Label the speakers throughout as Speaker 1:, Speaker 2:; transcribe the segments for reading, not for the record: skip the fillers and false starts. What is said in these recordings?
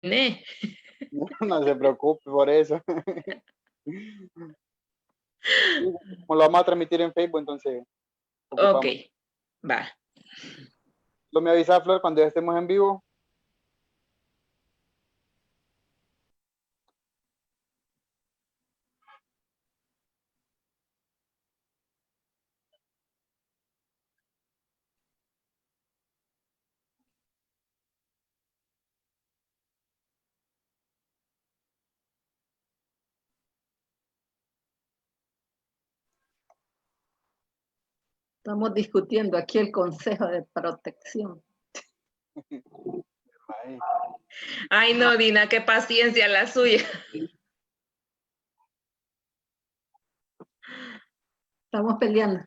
Speaker 1: No se preocupe por eso. Como lo vamos a transmitir en Facebook, entonces
Speaker 2: Ok,
Speaker 1: ocupamos.
Speaker 2: va.
Speaker 1: ¿Lo me avisa, Flor, cuando ya estemos en vivo?
Speaker 3: Estamos discutiendo aquí el Consejo de Protección.
Speaker 2: Ay, no, Dina, qué paciencia la suya.
Speaker 3: Estamos peleando.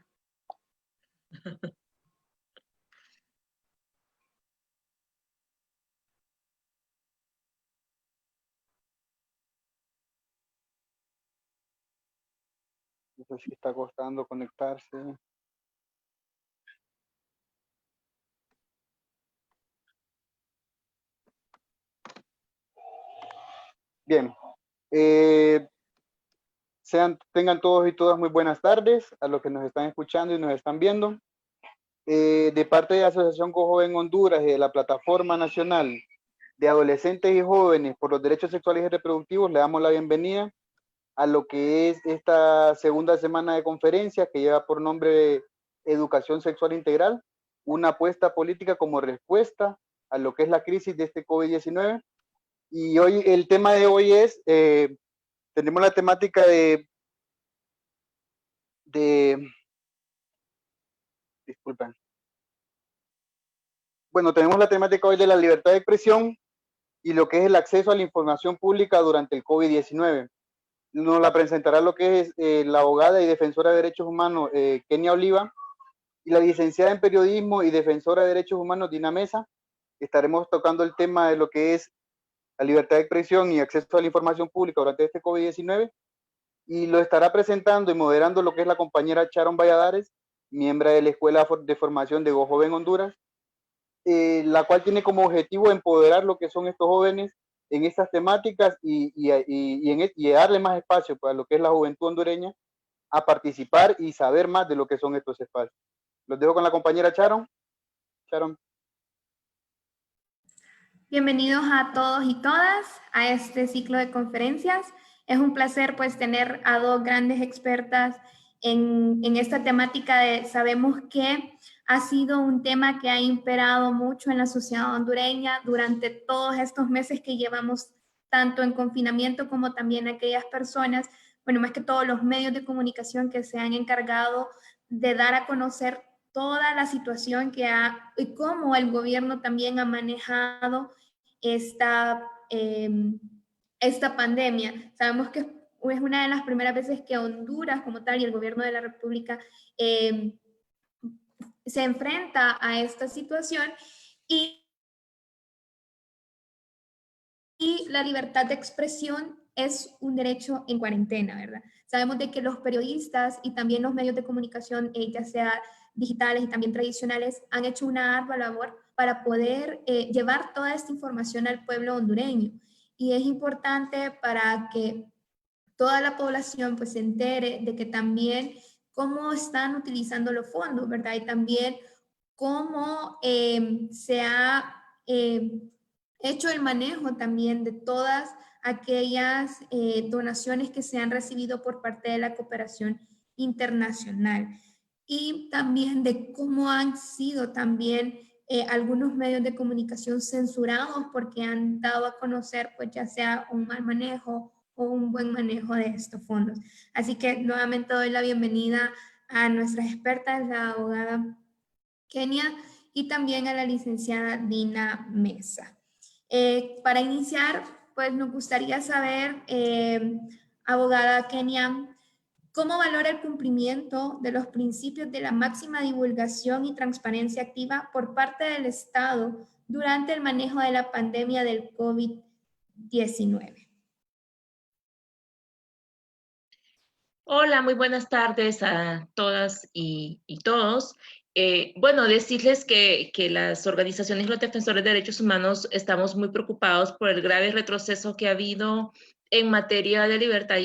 Speaker 1: No sé si está costando conectarse. Bien. Tengan todos y todas muy buenas tardes a los que nos están escuchando y nos están viendo. De parte de la Asociación Joven Honduras y de la Plataforma Nacional de Adolescentes y Jóvenes por los Derechos Sexuales y Reproductivos, le damos la bienvenida a lo que es esta segunda semana de conferencia que lleva por nombre Educación Sexual Integral, una apuesta política como respuesta a lo que es la crisis de este COVID-19. Y hoy, el tema de hoy es, tenemos la temática disculpen. Bueno, tenemos la temática hoy de la libertad de expresión y lo que es el acceso a la información pública durante el COVID-19. Nos la presentará lo que es la abogada y defensora de derechos humanos Kenia Oliva y la licenciada en periodismo y defensora de derechos humanos Dina Mesa. Estaremos tocando el tema de lo que es la libertad de expresión y acceso a la información pública durante este COVID-19 y lo estará presentando y moderando lo que es la compañera Sharon Valladares, miembro de la Escuela de Formación de Go Joven Honduras, la cual tiene como objetivo empoderar lo que son estos jóvenes en estas temáticas y darle más espacio para lo que es la juventud hondureña a participar y saber más de lo que son estos espacios. Los dejo con la compañera Sharon. Sharon.
Speaker 4: Bienvenidos a todos y todas a este ciclo de conferencias. Es un placer pues tener a dos grandes expertas en esta temática sabemos que ha sido un tema que ha imperado mucho en la sociedad hondureña durante todos estos meses que llevamos tanto en confinamiento como también aquellas personas, bueno, más que todos los medios de comunicación que se han encargado de dar a conocer toda la situación y cómo el gobierno también ha manejado esta pandemia. Sabemos que es una de las primeras veces que Honduras como tal y el gobierno de la República se enfrenta a esta situación y la libertad de expresión es un derecho en cuarentena, ¿verdad? Sabemos de que los periodistas y también los medios de comunicación, ya sea digitales y también tradicionales, han hecho una ardua labor para poder llevar toda esta información al pueblo hondureño. Y es importante para que toda la población pues se entere de que también cómo están utilizando los fondos, ¿verdad? Y también cómo se ha hecho el manejo también de todas aquellas donaciones que se han recibido por parte de la cooperación internacional y también de cómo han sido también algunos medios de comunicación censurados porque han dado a conocer pues ya sea un mal manejo o un buen manejo de estos fondos. Así que nuevamente doy la bienvenida a nuestras expertas, la abogada Kenia y también a la licenciada Dina Mesa. Para iniciar, pues nos gustaría saber, abogada Kenia, ¿cómo valora el cumplimiento de los principios de la máxima divulgación y transparencia activa por parte del Estado durante el manejo de la pandemia del COVID-19?
Speaker 2: Hola, muy buenas tardes a todas y todos. Bueno, decirles que las organizaciones y los defensores de derechos humanos estamos muy preocupados por el grave retroceso que ha habido en materia de libertad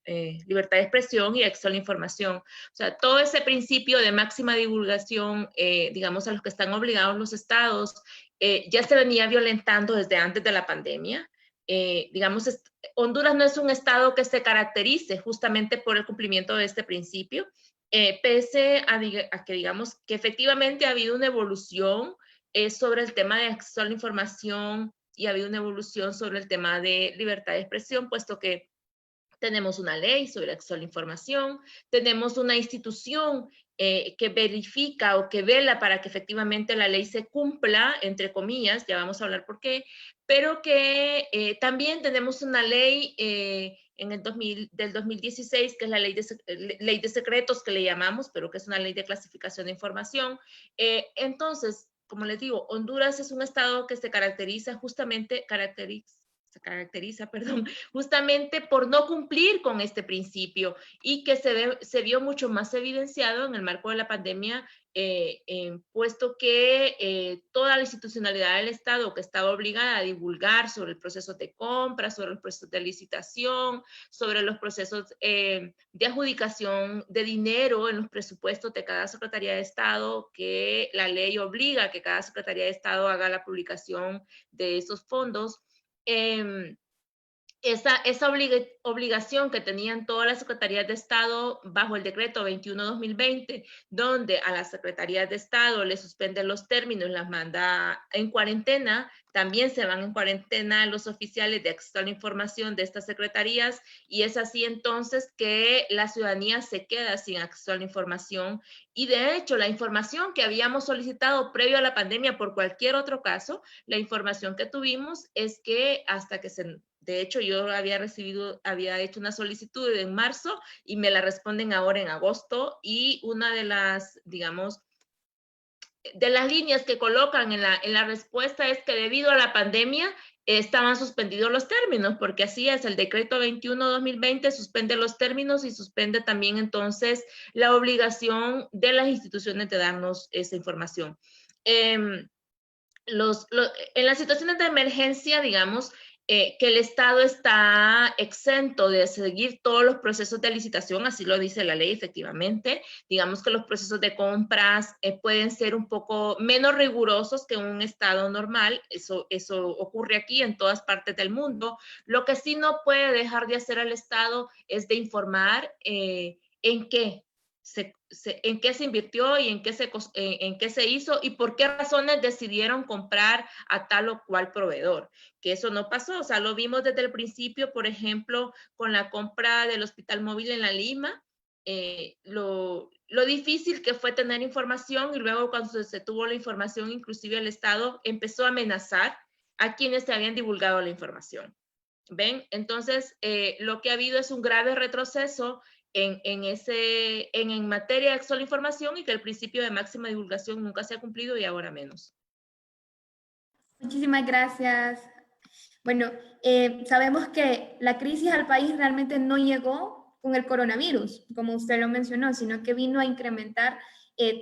Speaker 2: libertad de expresión y acceso a la información. O sea, todo ese principio de máxima divulgación, digamos, a los que están obligados los estados, ya se venía violentando desde antes de la pandemia. Digamos, Honduras no es un estado que se caracterice justamente por el cumplimiento de este principio. Pese a que digamos que efectivamente ha habido una evolución sobre el tema de acceso a la información y ha habido una evolución sobre el tema de libertad de expresión, puesto que tenemos una ley sobre el acceso a la información, tenemos una institución que verifica o que vela para que efectivamente la ley se cumpla, entre comillas, ya vamos a hablar por qué, pero que también tenemos una ley del 2016, que es la ley de secretos que le llamamos, pero que es una ley de clasificación de información. Entonces, como les digo, Honduras es un estado que se caracteriza justamente, justamente por no cumplir con este principio y que se vio mucho más evidenciado en el marco de la pandemia, puesto que toda la institucionalidad del Estado que estaba obligada a divulgar sobre el proceso de compra, sobre los procesos de licitación, sobre los procesos de adjudicación de dinero en los presupuestos de cada Secretaría de Estado, que la ley obliga a que cada Secretaría de Estado haga la publicación de esos fondos. Esa obligación que tenían todas las secretarías de Estado bajo el decreto 21/2020, donde a las secretarías de Estado les suspenden los términos, las manda en cuarentena, también se van en cuarentena los oficiales de acceso a la información de estas secretarías, y es así entonces que la ciudadanía se queda sin acceso a la información. Y de hecho, la información que habíamos solicitado previo a la pandemia por cualquier otro caso, la información que tuvimos es que hasta que de hecho, yo había hecho una solicitud en marzo y me la responden ahora en agosto, y una de las, digamos, de las líneas que colocan en la respuesta es que debido a la pandemia estaban suspendidos los términos, porque así es, el decreto 21/2020 suspende los términos y suspende también entonces la obligación de las instituciones de darnos esa información. En las situaciones de emergencia, digamos, que el Estado está exento de seguir todos los procesos de licitación, así lo dice la ley efectivamente. Digamos que los procesos de compras pueden ser un poco menos rigurosos que un Estado normal, eso ocurre aquí en todas partes del mundo. Lo que sí no puede dejar de hacer el Estado es de informar en qué se invirtió y en qué se hizo y por qué razones decidieron comprar a tal o cual proveedor, que eso no pasó. O sea, lo vimos desde el principio, por ejemplo, con la compra del Hospital Móvil en La Lima, lo difícil que fue tener información, y luego cuando se tuvo la información, inclusive el Estado empezó a amenazar a quienes se habían divulgado la información. ¿Ven? Entonces, lo que ha habido es un grave retroceso en materia de acceso a la información, y que el principio de máxima divulgación nunca se ha cumplido y ahora menos.
Speaker 4: Muchísimas gracias. Bueno, sabemos que la crisis al país realmente no llegó con el coronavirus, como usted lo mencionó, sino que vino a incrementar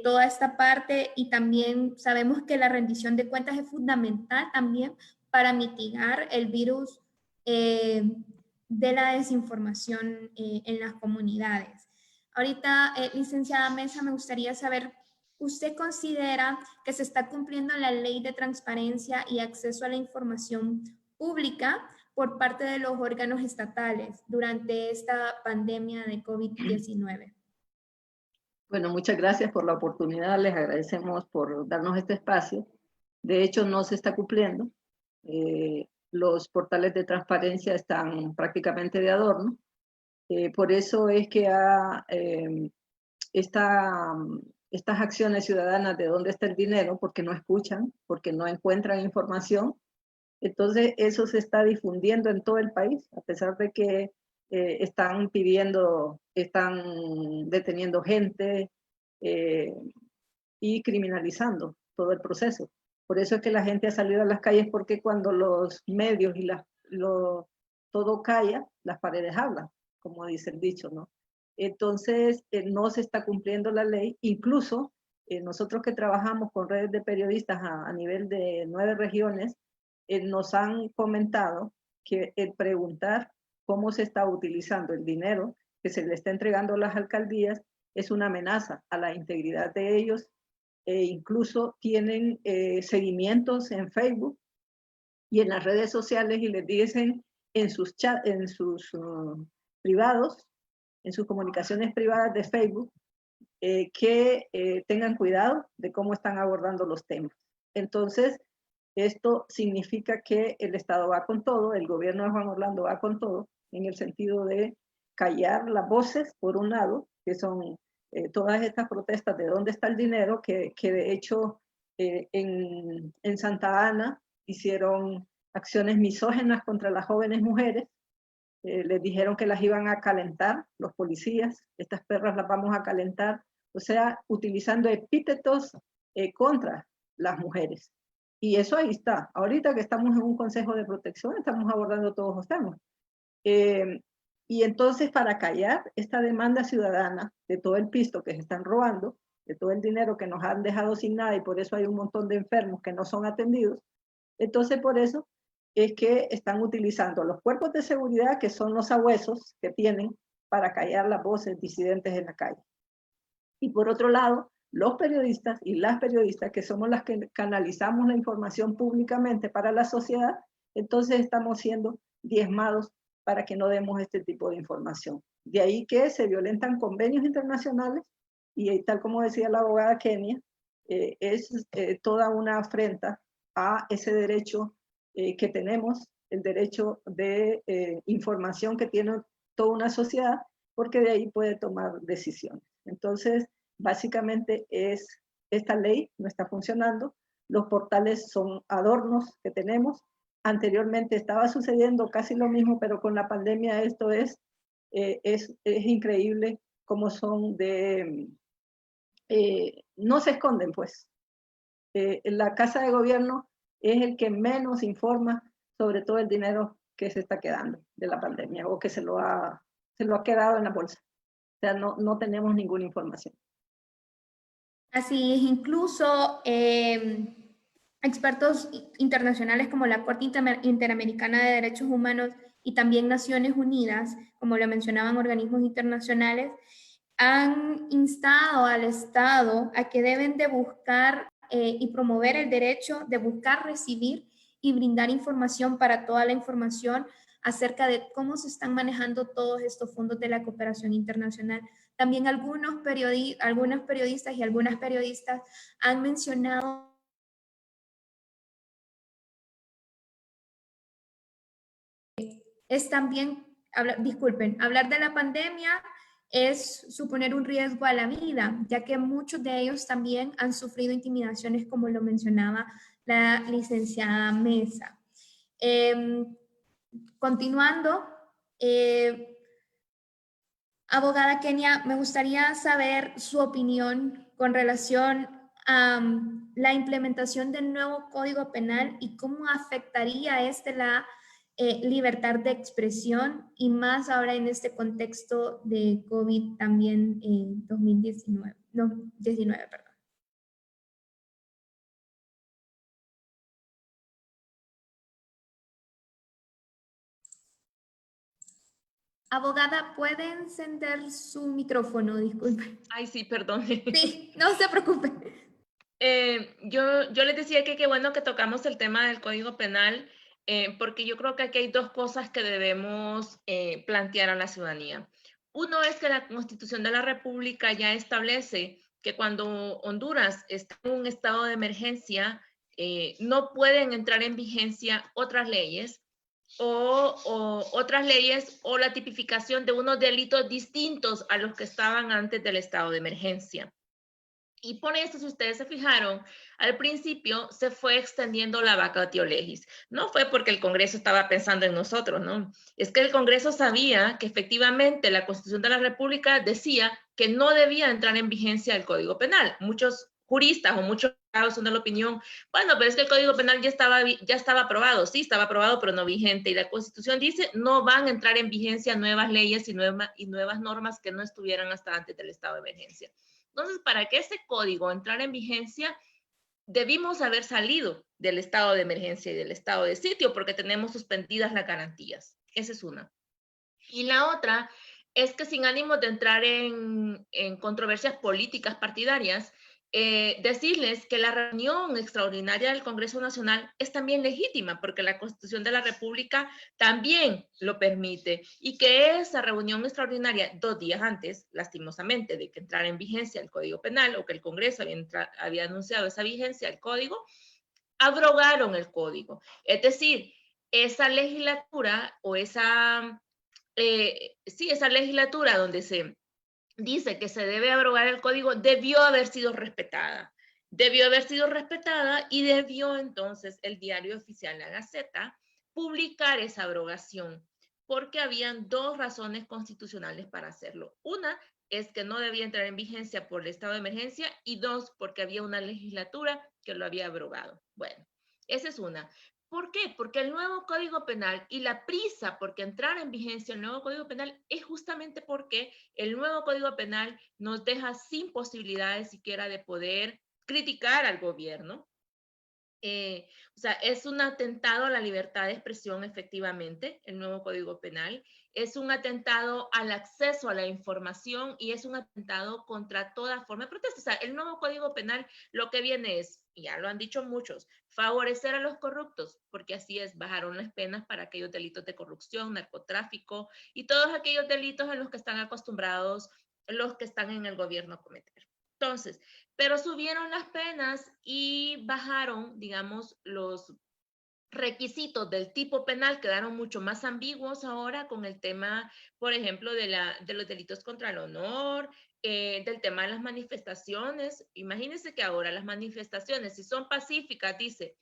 Speaker 4: toda esta parte, y también sabemos que la rendición de cuentas es fundamental también para mitigar el virus de la desinformación en las comunidades. Ahorita, licenciada Mesa, me gustaría saber, ¿usted considera que se está cumpliendo la ley de transparencia y acceso a la información pública por parte de los órganos estatales durante esta pandemia de COVID-19?
Speaker 3: Bueno, muchas gracias por la oportunidad, les agradecemos por darnos este espacio. De hecho, no se está cumpliendo. Los portales de transparencia están prácticamente de adorno. Por eso es que estas acciones ciudadanas de dónde está el dinero, porque no escuchan, porque no encuentran información. Entonces, eso se está difundiendo en todo el país, a pesar de que están deteniendo gente y criminalizando todo el proceso. Por eso es que la gente ha salido a las calles, porque cuando los medios y todo calla, las paredes hablan, como dice el dicho, ¿no? Entonces, no se está cumpliendo la ley. Incluso nosotros que trabajamos con redes de periodistas a nivel de 9 regiones, nos han comentado que el preguntar cómo se está utilizando el dinero que se le está entregando a las alcaldías es una amenaza a la integridad de ellos. Incluso tienen seguimientos en Facebook y en las redes sociales y les dicen en sus chats, en sus privados, en sus comunicaciones privadas de Facebook, que tengan cuidado de cómo están abordando los temas. Entonces, esto significa que el Estado va con todo, el gobierno de Juan Orlando va con todo, en el sentido de callar las voces, por un lado, que son todas estas protestas de dónde está el dinero, que de hecho en Santa Ana hicieron acciones misóginas contra las jóvenes mujeres, les dijeron que las iban a calentar los policías, estas perras las vamos a calentar, o sea, utilizando epítetos contra las mujeres. Y eso ahí está. Ahorita que estamos en un consejo de protección, estamos abordando todos los temas. Y entonces, para callar esta demanda ciudadana de todo el pisto que se están robando, de todo el dinero que nos han dejado sin nada, y por eso hay un montón de enfermos que no son atendidos, entonces por eso es que están utilizando los cuerpos de seguridad, que son los sabuesos que tienen para callar las voces disidentes en la calle. Y por otro lado, los periodistas y las periodistas, que somos las que canalizamos la información públicamente para la sociedad, entonces estamos siendo diezmados para que no demos este tipo de información. De ahí que se violentan convenios internacionales y tal como decía la abogada Kenia, es toda una afrenta a ese derecho que tenemos, el derecho de información que tiene toda una sociedad, porque de ahí puede tomar decisiones. Entonces, básicamente esta ley no está funcionando, los portales son adornos que tenemos. Anteriormente estaba sucediendo casi lo mismo, pero con la pandemia esto es increíble cómo son de... no se esconden, pues. La Casa de Gobierno es el que menos informa sobre todo el dinero que se está quedando de la pandemia o que se lo ha quedado en la bolsa. O sea, no tenemos ninguna información.
Speaker 4: Así es, incluso expertos internacionales como la Corte Interamericana de Derechos Humanos y también Naciones Unidas, como lo mencionaban organismos internacionales, han instado al Estado a que deben de buscar y promover el derecho de buscar, recibir y brindar información para toda la información acerca de cómo se están manejando todos estos fondos de la cooperación internacional. También algunos periodistas y algunas periodistas han mencionado es también, hablar de la pandemia es suponer un riesgo a la vida, ya que muchos de ellos también han sufrido intimidaciones, como lo mencionaba la licenciada Mesa. Continuando, abogada Kenia, me gustaría saber su opinión con relación a la implementación del nuevo Código Penal y cómo afectaría la libertad de expresión y más ahora en este contexto de COVID también en 19, perdón. Abogada, ¿puede encender su micrófono? Disculpe.
Speaker 2: Ay, sí, perdón.
Speaker 4: Sí, no se preocupe.
Speaker 2: Yo les decía que qué bueno que tocamos el tema del Código Penal, porque yo creo que aquí hay dos cosas que debemos plantear a la ciudadanía. Uno es que la Constitución de la República ya establece que cuando Honduras está en un estado de emergencia, no pueden entrar en vigencia otras leyes o la tipificación de unos delitos distintos a los que estaban antes del estado de emergencia. Y por eso, si ustedes se fijaron, al principio se fue extendiendo la vacatio legis. No fue porque el Congreso estaba pensando en nosotros, ¿no? Es que el Congreso sabía que efectivamente la Constitución de la República decía que no debía entrar en vigencia el Código Penal. Muchos juristas o muchos abogados son de la opinión, bueno, pero es que el Código Penal ya estaba aprobado. Sí, estaba aprobado, pero no vigente. Y la Constitución dice, no van a entrar en vigencia nuevas leyes y nuevas normas que no estuvieran hasta antes del estado de emergencia. Entonces, para que ese código entrara en vigencia, debimos haber salido del estado de emergencia y del estado de sitio porque tenemos suspendidas las garantías. Esa es una. Y la otra es que sin ánimo de entrar en controversias políticas partidarias, decirles que la reunión extraordinaria del Congreso Nacional es también legítima porque la Constitución de la República también lo permite y que esa reunión extraordinaria 2 días antes, lastimosamente, de que entrara en vigencia el Código Penal o que el Congreso había anunciado esa vigencia del Código, abrogaron el Código. Es decir, esa legislatura o esa legislatura donde se dice que se debe abrogar el código debió haber sido respetada. Debió haber sido respetada y debió entonces el Diario Oficial, la Gaceta, publicar esa abrogación, porque habían 2 razones constitucionales para hacerlo. Una es que no debía entrar en vigencia por el estado de emergencia y 2, porque había una legislatura que lo había abrogado. Bueno, esa es una. ¿Por qué? Porque el nuevo Código Penal y la prisa porque entrar en vigencia el nuevo Código Penal es justamente porque el nuevo Código Penal nos deja sin posibilidades siquiera de poder criticar al gobierno. O sea, es un atentado a la libertad de expresión, efectivamente, el nuevo Código Penal. Es un atentado al acceso a la información y es un atentado contra toda forma de protesta. O sea, el nuevo Código Penal lo que viene es, y ya lo han dicho muchos, favorecer a los corruptos, porque así es, bajaron las penas para aquellos delitos de corrupción, narcotráfico y todos aquellos delitos en los que están acostumbrados los que están en el gobierno a cometer. Entonces, pero subieron las penas y bajaron, digamos, los requisitos del tipo penal, quedaron mucho más ambiguos ahora con el tema, por ejemplo, de los delitos contra el honor, del tema de las manifestaciones. Imagínense que ahora las manifestaciones, si son pacíficas, dice,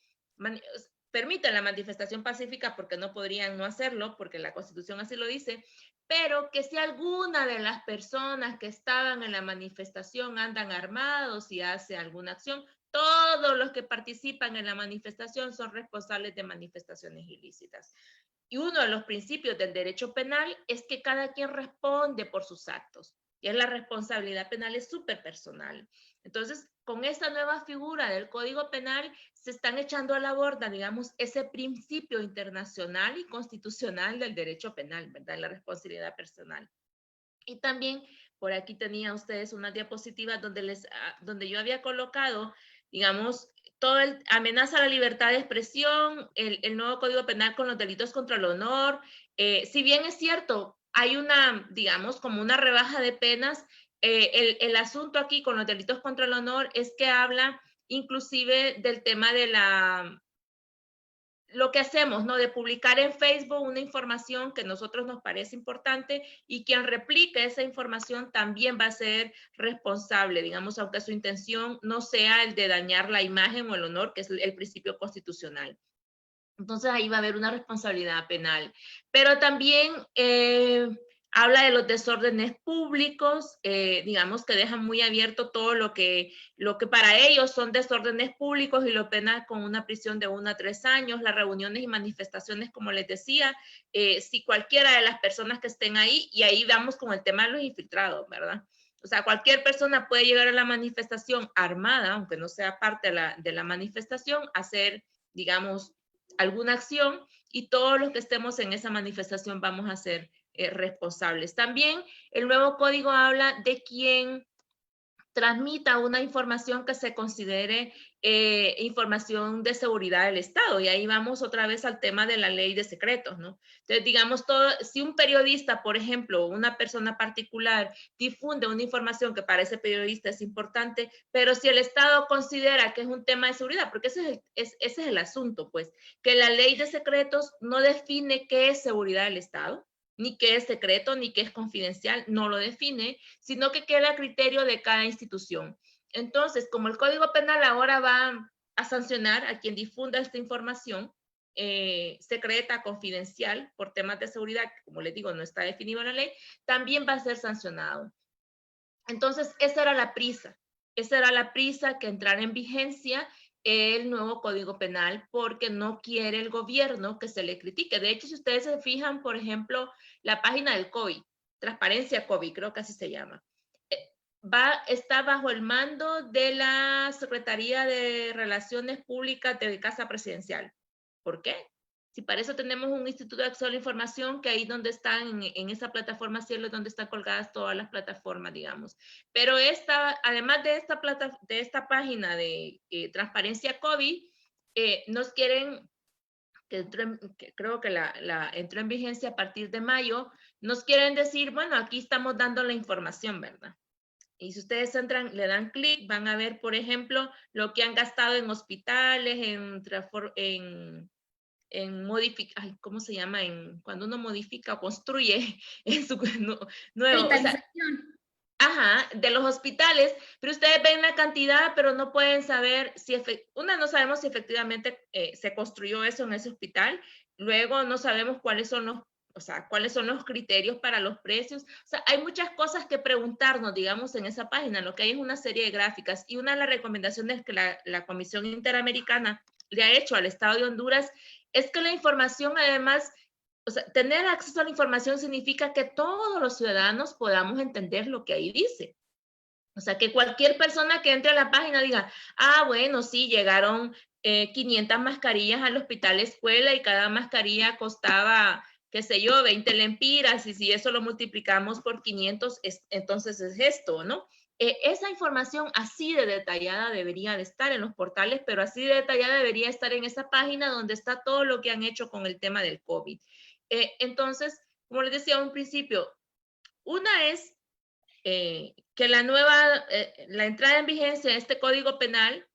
Speaker 2: permiten la manifestación pacífica porque no podrían no hacerlo, porque la Constitución así lo dice, pero que si alguna de las personas que estaban en la manifestación andan armados y hace alguna acción, todos los que participan en la manifestación son responsables de manifestaciones ilícitas. Y uno de los principios del derecho penal es que cada quien responde por sus actos. Y es la responsabilidad penal es súper personal. Entonces, con esta nueva figura del Código Penal, se están echando a la borda, digamos, ese principio internacional y constitucional del derecho penal, ¿verdad? La responsabilidad personal. Y también, por aquí tenían ustedes unas diapositivas donde yo había colocado, digamos, todo el amenaza a la libertad de expresión, el nuevo Código Penal con los delitos contra el honor. Si bien es cierto, hay una, digamos, como una rebaja de penas, el asunto aquí con los delitos contra el honor es que habla inclusive del tema de lo que hacemos, ¿no? De publicar en Facebook una información que a nosotros nos parece importante y quien replique esa información también va a ser responsable, digamos, aunque su intención no sea el de dañar la imagen o el honor, que es el principio constitucional. Entonces ahí va a haber una responsabilidad penal. Pero también habla de los desórdenes públicos, digamos que dejan muy abierto todo lo que para ellos son desórdenes públicos y lo pena con una prisión de 1 a 3 años, las reuniones y manifestaciones, como les decía, si cualquiera de las personas que estén ahí, y ahí vamos con el tema de los infiltrados, ¿verdad? O sea, cualquier persona puede llegar a la manifestación armada, aunque no sea parte de la manifestación, hacer, digamos, alguna acción y todos los que estemos en esa manifestación vamos a ser responsables. También el nuevo código habla de quien transmita una información que se considere información de seguridad del Estado. Y ahí vamos otra vez al tema de la ley de secretos, ¿no? Entonces, digamos, si un periodista, por ejemplo, una persona particular, difunde una información que para ese periodista es importante, pero si el Estado considera que es un tema de seguridad, porque ese es el asunto, pues, que la ley de secretos no define qué es seguridad del Estado, ni qué es secreto, ni qué es confidencial, no lo define, sino que queda a criterio de cada institución. Entonces, como el Código Penal ahora va a sancionar a quien difunda esta información secreta, confidencial, por temas de seguridad, que como les digo, no está definido en la ley, también va a ser sancionado. Entonces, esa era la prisa que entrara en vigencia el nuevo Código Penal porque no quiere el gobierno que se le critique. De hecho, si ustedes se fijan, por ejemplo, la página del COVID, Transparencia COVID, creo que así se llama. está bajo el mando de la Secretaría de Relaciones Públicas de Casa Presidencial. ¿Por qué? Si para eso tenemos un Instituto de Acceso a la Información, que ahí donde están, en esa plataforma Cielo, es donde están colgadas todas las plataformas, digamos. Pero además de esta página de Transparencia COVID, nos quieren, que creo que entró en vigencia a partir de mayo, nos quieren decir, bueno, aquí estamos dando la información, ¿verdad? Y si ustedes entran, le dan clic, van a ver, por ejemplo, lo que han gastado en hospitales, en modificar, ¿cómo se llama? Cuando uno modifica o construye en su nuevo. O sea, ajá, de los hospitales, pero ustedes ven la cantidad, pero no pueden saber si, no sabemos si efectivamente se construyó eso en ese hospital, luego no sabemos cuáles son los criterios para los precios. O sea, hay muchas cosas que preguntarnos, digamos, en esa página. Lo que hay es una serie de gráficas, y una de las recomendaciones que la Comisión Interamericana le ha hecho al Estado de Honduras es que la información, además, o sea, tener acceso a la información significa que todos los ciudadanos podamos entender lo que ahí dice. O sea, que cualquier persona que entre a la página diga, bueno, sí, llegaron 500 mascarillas al hospital escuela y cada mascarilla costaba, qué sé yo, 20 lempiras, y si eso lo multiplicamos por 500, entonces es esto, ¿no? Esa información así de detallada debería de estar en los portales, pero así de detallada debería estar en esa página donde está todo lo que han hecho con el tema del COVID. Entonces, como les decía a un principio, una es que la entrada en vigencia de este Código Penal,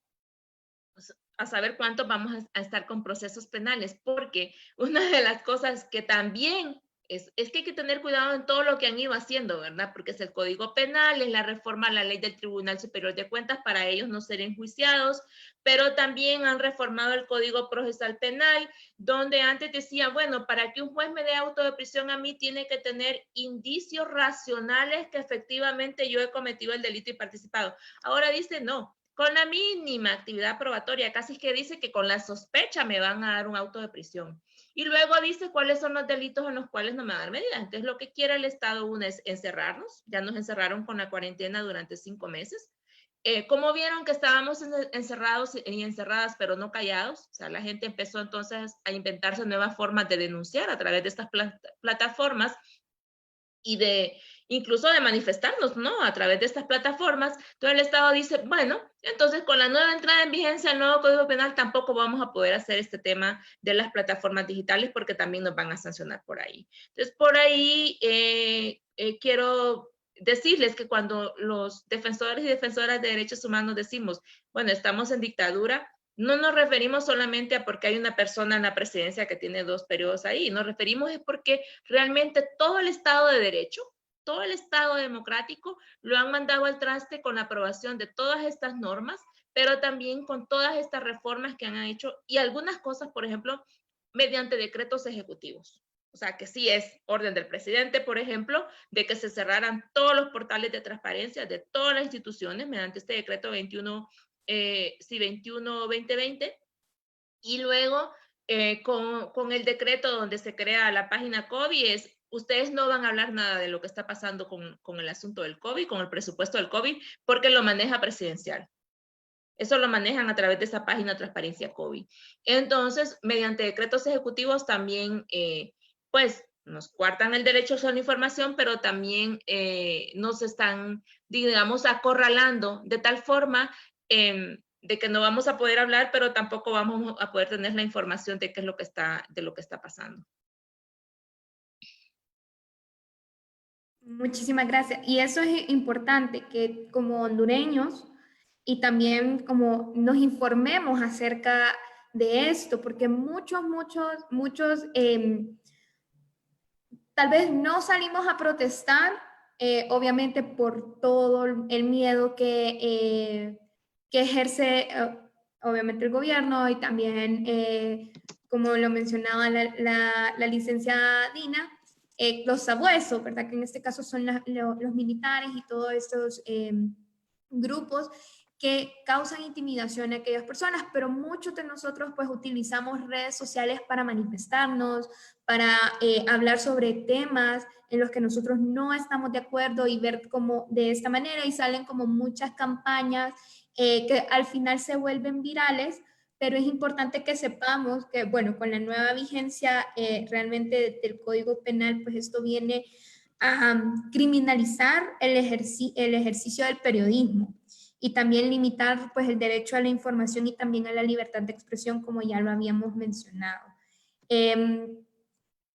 Speaker 2: pues, a saber cuánto vamos a estar con procesos penales, porque una de las cosas que también es que hay que tener cuidado en todo lo que han ido haciendo, ¿verdad? Porque es el Código Penal, es la reforma a la ley del Tribunal Superior de Cuentas para ellos no ser enjuiciados, pero también han reformado el Código Procesal Penal, donde antes decía, bueno, para que un juez me dé auto de prisión a mí tiene que tener indicios racionales que efectivamente yo he cometido el delito y participado. Ahora dice, no, con la mínima actividad probatoria, casi que dice que con la sospecha me van a dar un auto de prisión. Y luego dice cuáles son los delitos en los cuales no me van a dar medidas. Entonces, lo que quiere el Estado, uno, es encerrarnos. Ya nos encerraron con la cuarentena durante 5 meses. Como vieron que estábamos encerrados y encerradas, pero no callados, o sea, la gente empezó entonces a inventarse nuevas formas de denunciar a través de estas plataformas y incluso de manifestarnos, ¿no? A través de estas plataformas. Entonces el Estado dice, bueno, entonces con la nueva entrada en vigencia del nuevo Código Penal tampoco vamos a poder hacer este tema de las plataformas digitales porque también nos van a sancionar por ahí. Entonces por ahí quiero decirles que cuando los defensores y defensoras de derechos humanos decimos, bueno, estamos en dictadura, no nos referimos solamente a porque hay una persona en la presidencia que tiene 2 periodos ahí, nos referimos es porque realmente todo el Estado de Derecho, todo el Estado democrático lo han mandado al traste con la aprobación de todas estas normas, pero también con todas estas reformas que han hecho y algunas cosas, por ejemplo, mediante decretos ejecutivos. O sea, que sí es orden del presidente, por ejemplo, de que se cerraran todos los portales de transparencia de todas las instituciones mediante este decreto 21-2020, y luego con el decreto donde se crea la página COVID ustedes no van a hablar nada de lo que está pasando con el asunto del COVID, con el presupuesto del COVID, porque lo maneja presidencial. Eso lo manejan a través de esa página Transparencia COVID. Entonces, mediante decretos ejecutivos también, pues, nos coartan el derecho a la información, pero también nos están, digamos, acorralando de tal forma de que no vamos a poder hablar, pero tampoco vamos a poder tener la información de qué es lo que está pasando.
Speaker 4: Muchísimas gracias. Y eso es importante, que como hondureños y también como nos informemos acerca de esto, porque muchos tal vez no salimos a protestar, obviamente por todo el miedo que ejerce obviamente el gobierno y también, como lo mencionaba la licenciada Dina, los sabuesos, ¿verdad? Que en este caso son los militares y todos estos grupos que causan intimidación a aquellas personas, pero muchos de nosotros pues utilizamos redes sociales para manifestarnos, para hablar sobre temas en los que nosotros no estamos de acuerdo y ver como de esta manera, y salen como muchas campañas que al final se vuelven virales, pero es importante que sepamos que, bueno, con la nueva vigencia realmente del Código Penal, pues esto viene a criminalizar el ejercicio del periodismo y también limitar pues el derecho a la información y también a la libertad de expresión, como ya lo habíamos mencionado.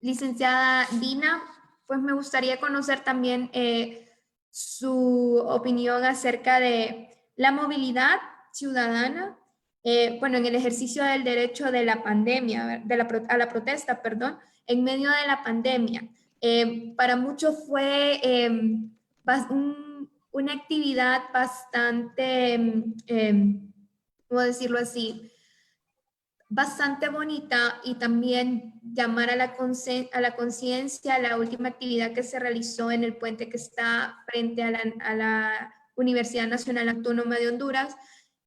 Speaker 4: Licenciada Dina, pues me gustaría conocer también su opinión acerca de la movilidad ciudadana, bueno, en el ejercicio del derecho de la pandemia, a la protesta, perdón, en medio de la pandemia. Para muchos fue una actividad bastante, ¿cómo decirlo así?, bastante bonita, y también llamar a la conciencia la última actividad que se realizó en el puente que está frente a la Universidad Nacional Autónoma de Honduras,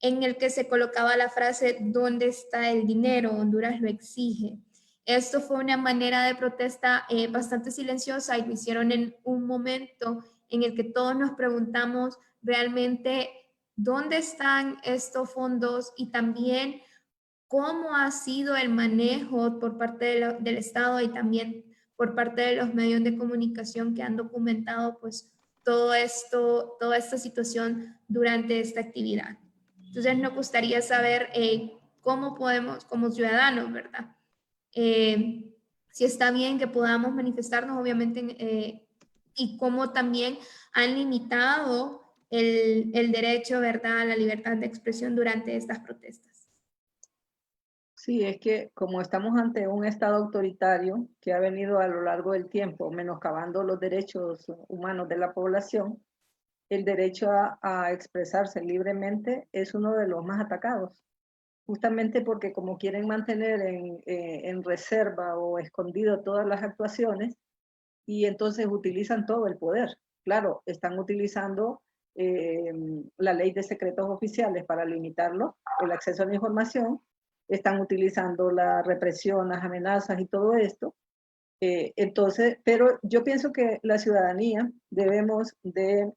Speaker 4: en el que se colocaba la frase ¿dónde está el dinero? Honduras lo exige. Esto fue una manera de protesta bastante silenciosa, y lo hicieron en un momento en el que todos nos preguntamos realmente dónde están estos fondos, y también cómo ha sido el manejo por parte del Estado y también por parte de los medios de comunicación que han documentado pues todo esto, toda esta situación durante esta actividad. Entonces nos gustaría saber cómo podemos, como ciudadanos, ¿verdad? Si está bien que podamos manifestarnos, obviamente, y cómo también han limitado el derecho, ¿verdad?, a la libertad de expresión durante estas protestas.
Speaker 3: Sí, es que como estamos ante un Estado autoritario que ha venido a lo largo del tiempo menoscabando los derechos humanos de la población, el derecho a expresarse libremente es uno de los más atacados, justamente porque como quieren mantener en reserva o escondido todas las actuaciones, y entonces utilizan todo el poder. Claro, están utilizando la ley de secretos oficiales para limitarlo, el acceso a la información, están utilizando la represión, las amenazas y todo esto. Entonces, pero yo pienso que la ciudadanía debemos de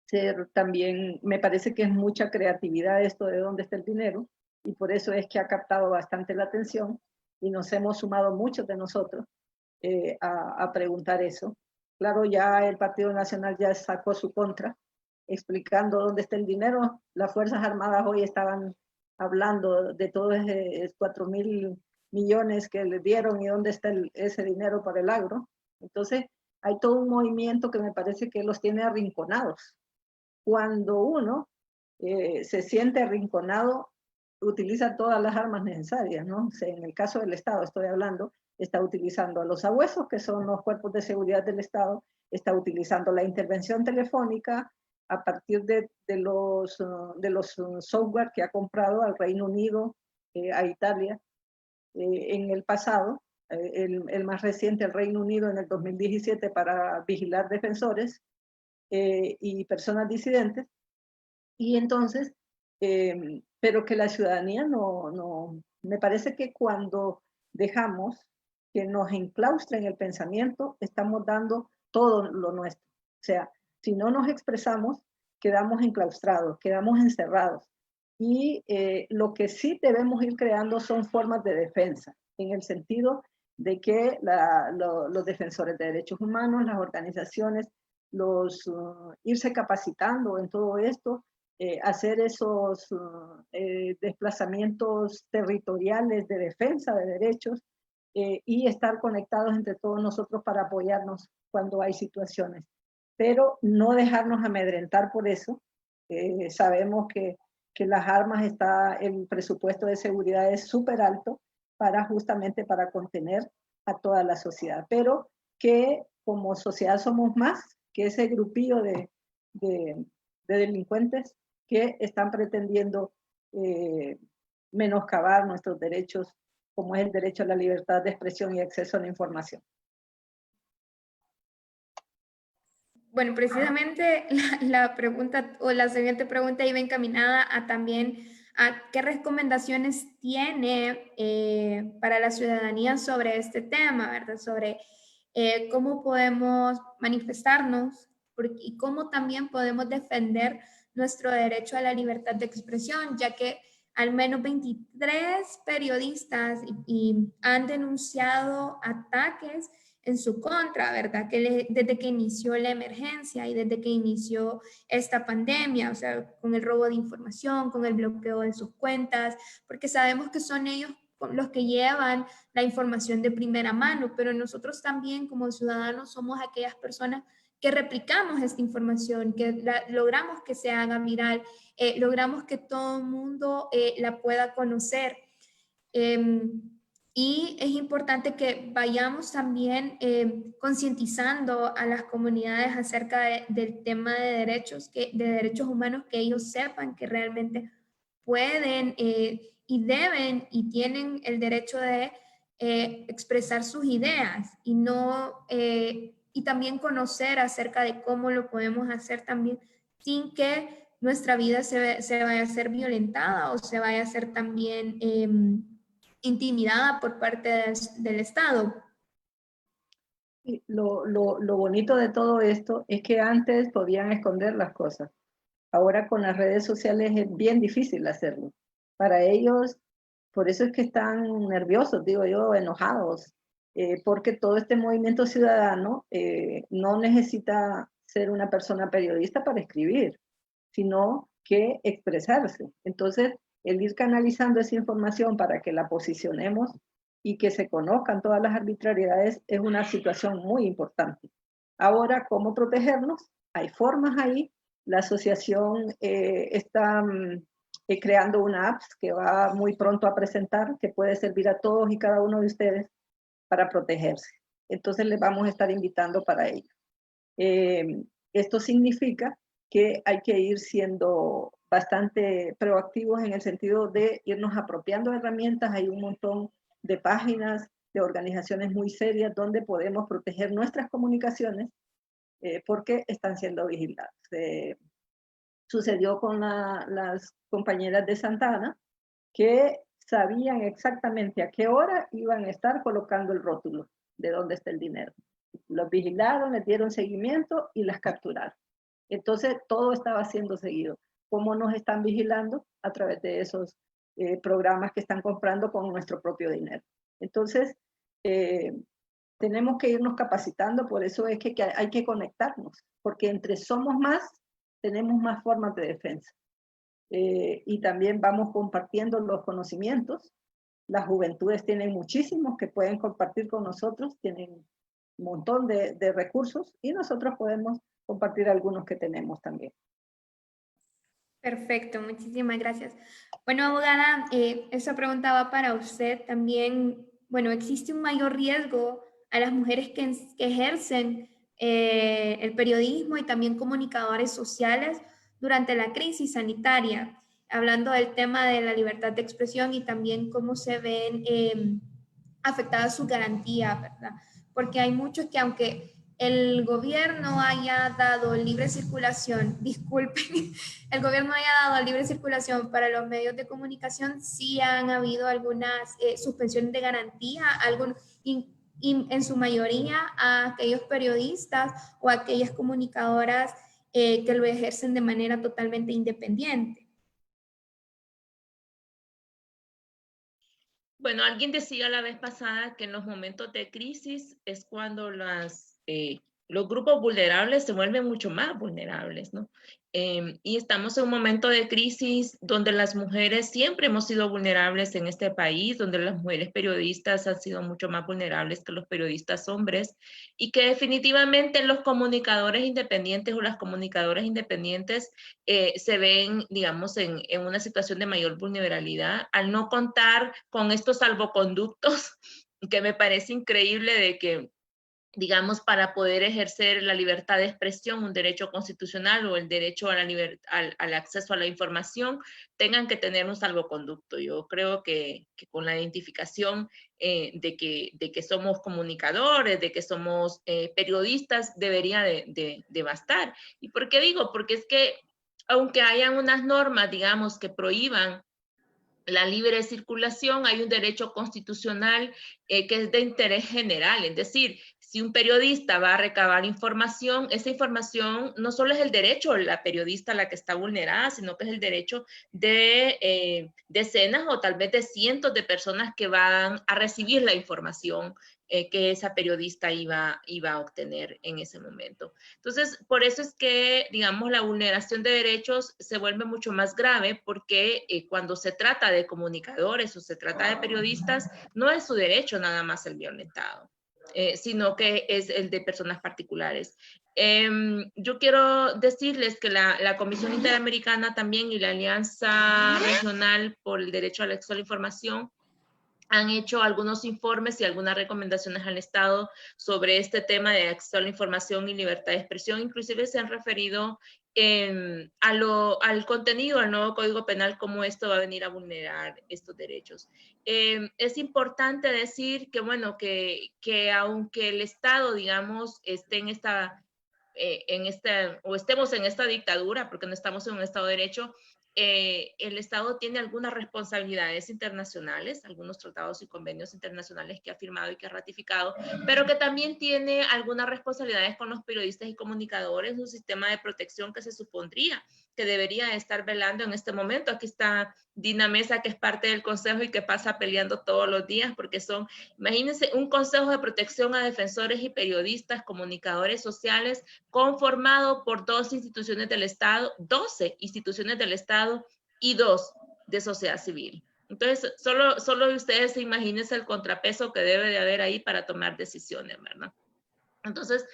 Speaker 3: ser también, me parece que es mucha creatividad esto de dónde está el dinero, y por eso es que ha captado bastante la atención y nos hemos sumado muchos de nosotros a preguntar eso. Claro, ya el Partido Nacional ya sacó su contra, explicando dónde está el dinero. Las Fuerzas Armadas hoy estaban hablando de todos esos 4.000 millones que les dieron y dónde está ese dinero para el agro. Entonces, hay todo un movimiento que me parece que los tiene arrinconados. Cuando uno se siente arrinconado, utiliza todas las armas necesarias, ¿no? O sea, en el caso del Estado, estoy hablando, está utilizando a los sabuesos, que son los cuerpos de seguridad del Estado, está utilizando la intervención telefónica a partir de los software que ha comprado al Reino Unido, a Italia, en el pasado, el más reciente, el Reino Unido en el 2017, para vigilar defensores y personas disidentes. Y entonces, pero que la ciudadanía no, me parece que cuando dejamos que nos enclaustren el pensamiento, estamos dando todo lo nuestro. O sea, si no nos expresamos, quedamos enclaustrados, quedamos encerrados. Y lo que sí debemos ir creando son formas de defensa, en el sentido de que los defensores de derechos humanos, las organizaciones, irse capacitando en todo esto, hacer esos desplazamientos territoriales de defensa de derechos, y estar conectados entre todos nosotros para apoyarnos cuando hay situaciones. Pero no dejarnos amedrentar por eso. Sabemos que las armas el presupuesto de seguridad es súper alto justamente para contener a toda la sociedad, pero que como sociedad somos más que ese grupillo de delincuentes que están pretendiendo menoscabar nuestros derechos, como es el derecho a la libertad de expresión y acceso a la información.
Speaker 4: Bueno, precisamente la pregunta o la siguiente pregunta iba encaminada a también a qué recomendaciones tiene para la ciudadanía sobre este tema, ¿verdad? Sobre cómo podemos manifestarnos y cómo también podemos defender nuestro derecho a la libertad de expresión, ya que al menos 23 periodistas han denunciado ataques en su contra, ¿verdad? Desde que inició la emergencia y desde que inició esta pandemia, o sea, con el robo de información, con el bloqueo de sus cuentas, porque sabemos que son ellos los que llevan la información de primera mano, pero nosotros también como ciudadanos somos aquellas personas que replicamos esta información, que logramos que se haga viral, logramos que todo el mundo la pueda conocer. Y es importante que vayamos también concientizando a las comunidades acerca del tema de derechos humanos, que ellos sepan que realmente pueden y deben y tienen el derecho de expresar sus ideas y no y también conocer acerca de cómo lo podemos hacer también sin que nuestra vida se vaya a ser violentada o se vaya a ser también intimidada por parte del Estado.
Speaker 3: Y lo bonito de todo esto es que antes podían esconder las cosas. Ahora con las redes sociales es bien difícil hacerlo. Para ellos, por eso es que están nerviosos, digo yo, enojados, porque todo este movimiento ciudadano no necesita ser una persona periodista para escribir, sino que expresarse. Entonces, el ir canalizando esa información para que la posicionemos y que se conozcan todas las arbitrariedades es una situación muy importante. Ahora, ¿cómo protegernos? Hay formas ahí. La asociación está creando una app que va muy pronto a presentar, que puede servir a todos y cada uno de ustedes para protegerse. Entonces les vamos a estar invitando para ello. Esto significa que hay que ir siendo bastante proactivos en el sentido de irnos apropiando de herramientas. Hay un montón de páginas, de organizaciones muy serias donde podemos proteger nuestras comunicaciones porque están siendo vigiladas. Sucedió con las compañeras de Santana que sabían exactamente a qué hora iban a estar colocando el rótulo de dónde está el dinero. Los vigilaron, les dieron seguimiento y las capturaron. Entonces, todo estaba siendo seguido. ¿Cómo nos están vigilando? A través de esos programas que están comprando con nuestro propio dinero. Entonces, tenemos que irnos capacitando, por eso es que hay que conectarnos, porque entre somos más, tenemos más formas de defensa. Y también vamos compartiendo los conocimientos. Las juventudes tienen muchísimos que pueden compartir con nosotros, tienen un montón de recursos y nosotros podemos compartir algunos que tenemos también.
Speaker 4: Perfecto, muchísimas gracias. Bueno, abogada, esa pregunta va para usted también. Bueno, ¿existe un mayor riesgo a las mujeres que ejercen el periodismo y también comunicadores sociales durante la crisis sanitaria? Hablando del tema de la libertad de expresión y también cómo se ven afectadas sus garantías, ¿verdad? Porque hay muchos que aunque el gobierno haya dado libre circulación, disculpen, el gobierno haya dado libre circulación para los medios de comunicación, sí han habido algunas suspensiones de garantía, y en su mayoría a aquellos periodistas o a aquellas comunicadoras que lo ejercen de manera totalmente independiente.
Speaker 2: Bueno, alguien decía la vez pasada que en los momentos de crisis es cuando los grupos vulnerables se vuelven mucho más vulnerables, ¿no? Y estamos en un momento de crisis donde las mujeres siempre hemos sido vulnerables en este país, donde las mujeres periodistas han sido mucho más vulnerables que los periodistas hombres, y que definitivamente los comunicadores independientes o las comunicadoras independientes se ven, digamos, en una situación de mayor vulnerabilidad al no contar con estos salvoconductos, que me parece increíble de que digamos, para poder ejercer la libertad de expresión, un derecho constitucional o el derecho a al acceso a la información, tengan que tener un salvoconducto. Yo creo que con la identificación de que somos comunicadores, de que somos periodistas, debería de bastar. ¿Y por qué digo? Porque es que aunque hayan unas normas, digamos, que prohíban la libre circulación, hay un derecho constitucional que es de interés general, es decir, si un periodista va a recabar información, esa información no solo es el derecho de la periodista la que está vulnerada, sino que es el derecho de decenas o tal vez de cientos de personas que van a recibir la información que esa periodista iba a obtener en ese momento. Entonces, por eso es que, digamos, la vulneración de derechos se vuelve mucho más grave porque cuando se trata de comunicadores o se trata de periodistas, no es su derecho nada más el violentado, sino que es el de personas particulares. Yo quiero decirles que la Comisión Interamericana también y la Alianza Regional por el Derecho al Acceso a la Información han hecho algunos informes y algunas recomendaciones al Estado sobre este tema de acceso a la información y libertad de expresión. Inclusive se han referido al contenido, al nuevo Código Penal, cómo esto va a venir a vulnerar estos derechos. Es importante decir que, bueno, que aunque el Estado, digamos, esté o estemos en esta dictadura, porque no estamos en un Estado de Derecho, el Estado tiene algunas responsabilidades internacionales, algunos tratados y convenios internacionales que ha firmado y que ha ratificado, pero que también tiene algunas responsabilidades con los periodistas y comunicadores, un sistema de protección que se supondría que debería estar velando en este momento. Aquí está Dina Mesa, que es parte del consejo y que pasa peleando todos los días, porque son, imagínense, un consejo de protección a defensores y periodistas, comunicadores sociales, conformado por 2 instituciones del Estado, 12 instituciones del Estado y 2 de sociedad civil. Entonces, solo ustedes imagínense el contrapeso que debe de haber ahí para tomar decisiones, ¿verdad? Entonces,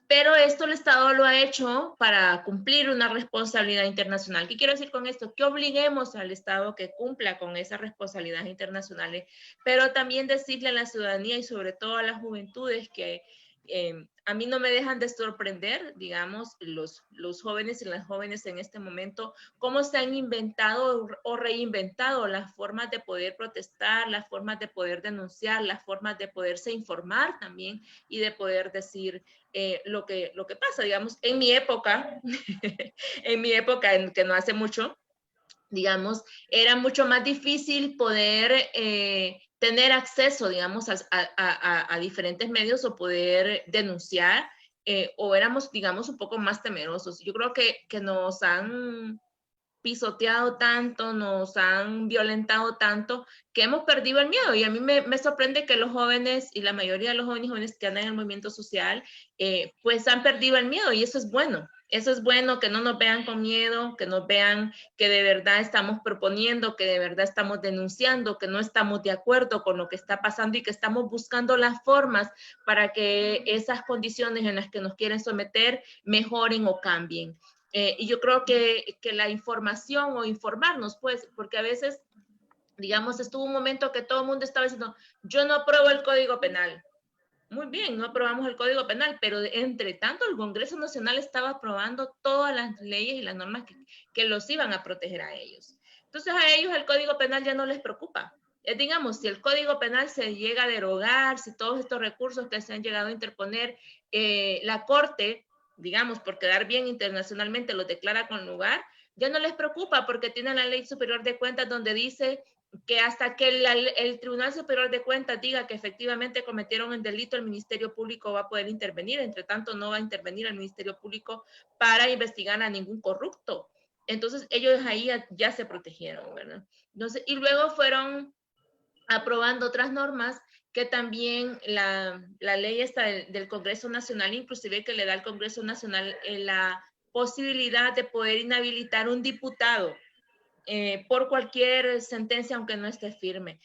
Speaker 2: pero esto el Estado lo ha hecho para cumplir una responsabilidad internacional. ¿Qué quiero decir con esto? Que obliguemos al Estado que cumpla con esas responsabilidades internacionales, pero también decirle a la ciudadanía y sobre todo a las juventudes que a mí no me dejan de sorprender, digamos, los jóvenes y las jóvenes en este momento, cómo se han inventado o reinventado las formas de poder protestar, las formas de poder denunciar, las formas de poderse informar también y de poder decir lo que pasa, digamos, en mi época, en que no hace mucho, digamos, era mucho más difícil poder tener acceso, digamos, a diferentes medios o poder denunciar, o éramos, digamos, un poco más temerosos. Yo creo que nos han pisoteado tanto, nos han violentado tanto, que hemos perdido el miedo. Y a mí me sorprende que los jóvenes y la mayoría de los jóvenes que andan en el movimiento social, pues han perdido el miedo y eso es bueno. Eso es bueno, que no nos vean con miedo, que nos vean que de verdad estamos proponiendo, que de verdad estamos denunciando, que no estamos de acuerdo con lo que está pasando y que estamos buscando las formas para que esas condiciones en las que nos quieren someter mejoren o cambien. Y yo creo que la información o informarnos, pues, porque a veces, digamos, estuvo un momento que todo el mundo estaba diciendo, yo no apruebo el Código Penal. Muy bien, no aprobamos el Código Penal, pero entre tanto el Congreso Nacional estaba aprobando todas las leyes y las normas que los iban a proteger a ellos. Entonces a ellos el Código Penal ya no les preocupa. Digamos, si el Código Penal se llega a derogar, si todos estos recursos que se han llegado a interponer, la Corte, digamos, por quedar bien internacionalmente, los declara con lugar, ya no les preocupa porque tienen la Ley Superior de Cuentas donde dice que hasta que el Tribunal Superior de Cuentas diga que efectivamente cometieron el delito, el Ministerio Público va a poder intervenir. Entre tanto, no va a intervenir el Ministerio Público para investigar a ningún corrupto. Entonces, ellos ahí ya se protegieron, ¿verdad? Entonces, y luego fueron aprobando otras normas que también la ley esta del Congreso Nacional, inclusive que le da al Congreso Nacional la posibilidad de poder inhabilitar un diputado por cualquier sentencia, aunque no esté firme.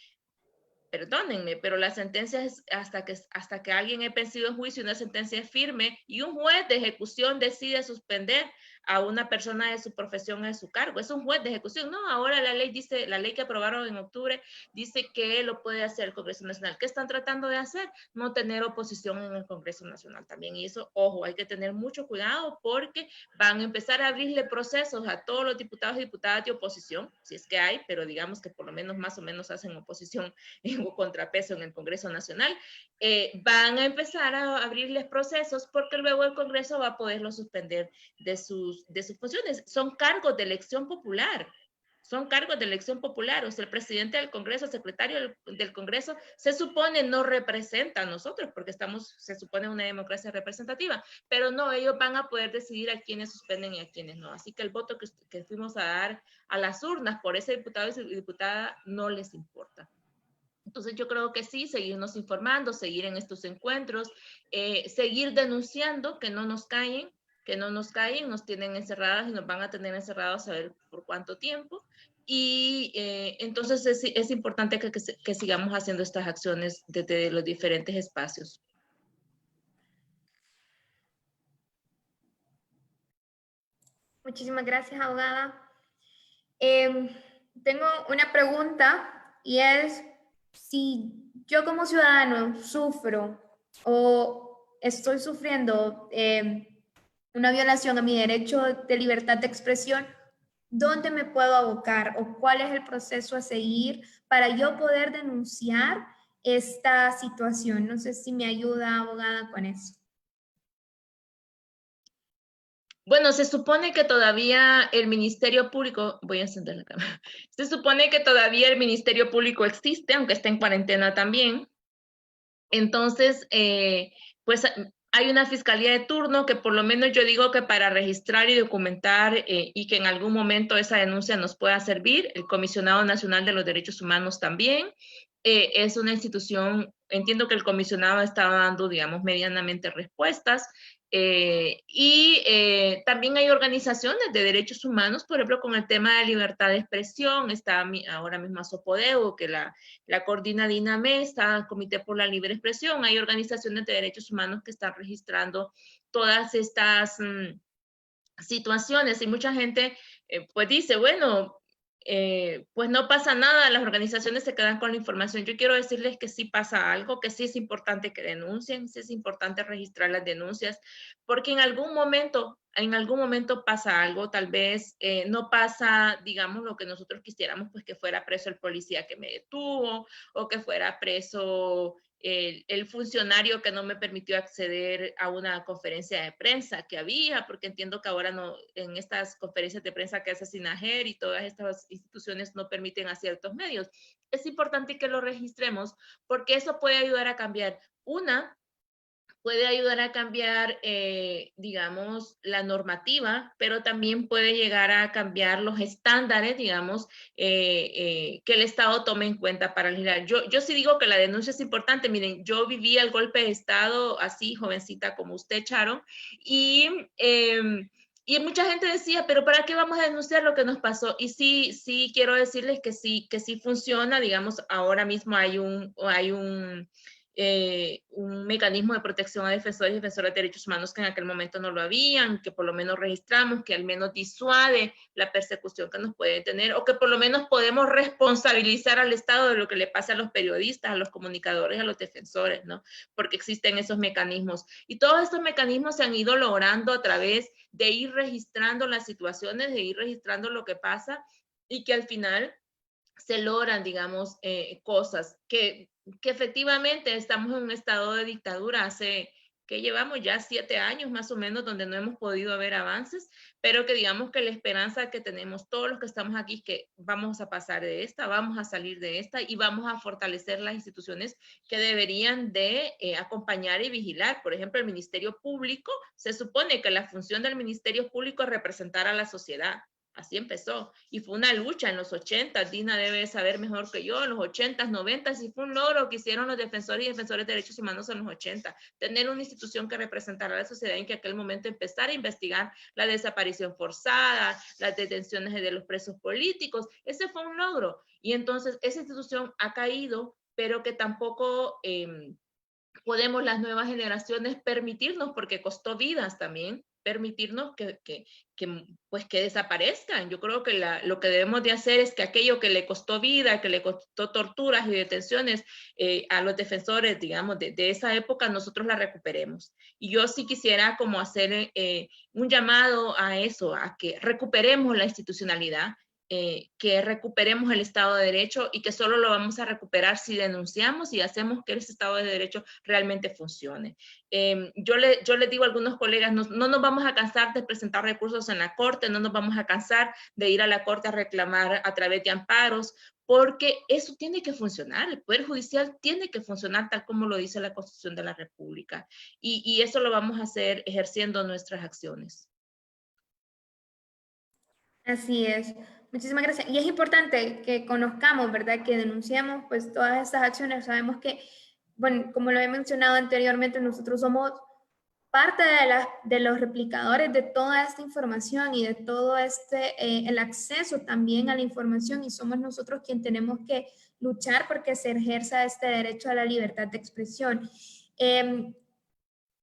Speaker 2: Perdónenme, pero la sentencia es hasta que alguien ha vencido en juicio, una sentencia es firme y un juez de ejecución decide suspender a una persona de su profesión a su cargo. Es un juez de ejecución. No, ahora la ley dice, la ley que aprobaron en octubre dice que lo puede hacer el Congreso Nacional. ¿Qué están tratando de hacer? No tener oposición en el Congreso Nacional también. Y eso, ojo, hay que tener mucho cuidado porque van a empezar a abrirle procesos a todos los diputados y diputadas de oposición, si es que hay, pero digamos que por lo menos más o menos hacen oposición o contrapeso en el Congreso Nacional. Van a empezar a abrirles procesos porque luego el Congreso va a poderlo suspender de sus funciones. Son cargos de elección popular. Son cargos de elección popular. O sea, el presidente del Congreso, el secretario del Congreso, se supone no representa a nosotros porque estamos, se supone, una democracia representativa, pero no, ellos van a poder decidir a quienes suspenden y a quienes no. Así que el voto que fuimos a dar a las urnas por ese diputado y diputada no les importa. Entonces yo creo que sí, seguirnos informando, seguir en estos encuentros, seguir denunciando, que no nos callen, nos tienen encerradas y nos van a tener encerrados a ver por cuánto tiempo. Y entonces es importante que sigamos haciendo estas acciones desde los diferentes espacios.
Speaker 4: Muchísimas gracias, abogada. Tengo una pregunta y es, si yo como ciudadano sufro o estoy sufriendo una violación a mi derecho de libertad de expresión, ¿dónde me puedo abocar o cuál es el proceso a seguir para yo poder denunciar esta situación? No sé si me ayuda, abogada, con eso.
Speaker 2: Bueno, se supone que todavía el Ministerio Público, voy a encender la cámara, se supone que todavía el Ministerio Público existe, aunque está en cuarentena también. Entonces, pues hay una fiscalía de turno que por lo menos yo digo que para registrar y documentar y que en algún momento esa denuncia nos pueda servir, el Comisionado Nacional de los Derechos Humanos también, es una institución, entiendo que el comisionado está dando, digamos, medianamente respuestas, y también hay organizaciones de derechos humanos, por ejemplo, con el tema de libertad de expresión, está ahora mismo Sopodeo, que la coordina DINAME, está el Comité por la Libre Expresión, hay organizaciones de derechos humanos que están registrando todas estas situaciones, y mucha gente pues dice, bueno, pues no pasa nada, las organizaciones se quedan con la información. Yo quiero decirles que sí pasa algo, que sí es importante que denuncien, sí es importante registrar las denuncias, porque en algún momento pasa algo, tal vez no pasa, digamos, lo que nosotros quisiéramos, pues que fuera preso el policía que me detuvo, o que fuera preso el funcionario que no me permitió acceder a una conferencia de prensa que había, porque entiendo que ahora no, en estas conferencias de prensa que hace SINAGER y todas estas instituciones no permiten a ciertos medios. Es importante que lo registremos porque eso puede ayudar a cambiar. Puede ayudar a cambiar, digamos, la normativa, pero también puede llegar a cambiar los estándares, digamos, que el Estado tome en cuenta para legislar. Yo sí digo que la denuncia es importante. Miren, yo viví el golpe de Estado así, jovencita como usted, Charo, y mucha gente decía, pero ¿para qué vamos a denunciar lo que nos pasó? Y sí quiero decirles que sí funciona. Digamos, ahora mismo hay un mecanismo de protección a defensores y defensoras de derechos humanos que en aquel momento no lo habían, que por lo menos registramos, que al menos disuade la persecución que nos puede tener, o que por lo menos podemos responsabilizar al Estado de lo que le pasa a los periodistas, a los comunicadores, a los defensores, ¿no? Porque existen esos mecanismos. Y todos estos mecanismos se han ido logrando a través de ir registrando las situaciones, de ir registrando lo que pasa, y que al final se logran, digamos, cosas que efectivamente estamos en un estado de dictadura que llevamos ya 7 años más o menos donde no hemos podido ver avances, pero que digamos que la esperanza que tenemos todos los que estamos aquí es que vamos a pasar de esta, vamos a salir de esta y vamos a fortalecer las instituciones que deberían de acompañar y vigilar. Por ejemplo, el Ministerio Público, se supone que la función del Ministerio Público es representar a la sociedad. Así empezó. Y fue una lucha en los 80. Dina debe saber mejor que yo. En los 80, 90, y fue un logro que hicieron los defensores y defensores de derechos humanos en los 80. Tener una institución que representara a la sociedad en que aquel momento empezar a investigar la desaparición forzada, las detenciones de los presos políticos. Ese fue un logro. Y entonces esa institución ha caído, pero que tampoco podemos las nuevas generaciones permitirnos, porque costó vidas también, permitirnos pues que desaparezcan. Yo creo que lo que debemos de hacer es que aquello que le costó vida, que le costó torturas y detenciones a los defensores, digamos, de esa época, nosotros la recuperemos. Y yo sí quisiera como hacer un llamado a eso, a que recuperemos la institucionalidad, que recuperemos el Estado de Derecho, y que solo lo vamos a recuperar si denunciamos y hacemos que ese Estado de Derecho realmente funcione. Yo les digo a algunos colegas, no nos vamos a cansar de presentar recursos en la Corte, no nos vamos a cansar de ir a la Corte a reclamar a través de amparos, porque eso tiene que funcionar. El Poder Judicial tiene que funcionar tal como lo dice la Constitución de la República, y eso lo vamos a hacer ejerciendo nuestras acciones.
Speaker 4: Así es. Muchísimas gracias. Y es importante que conozcamos, ¿verdad? Que denunciemos pues todas estas acciones. Sabemos que, bueno, como lo he mencionado anteriormente, nosotros somos parte de los replicadores de toda esta información y de todo el acceso también a la información, y somos nosotros quienes tenemos que luchar porque se ejerza este derecho a la libertad de expresión.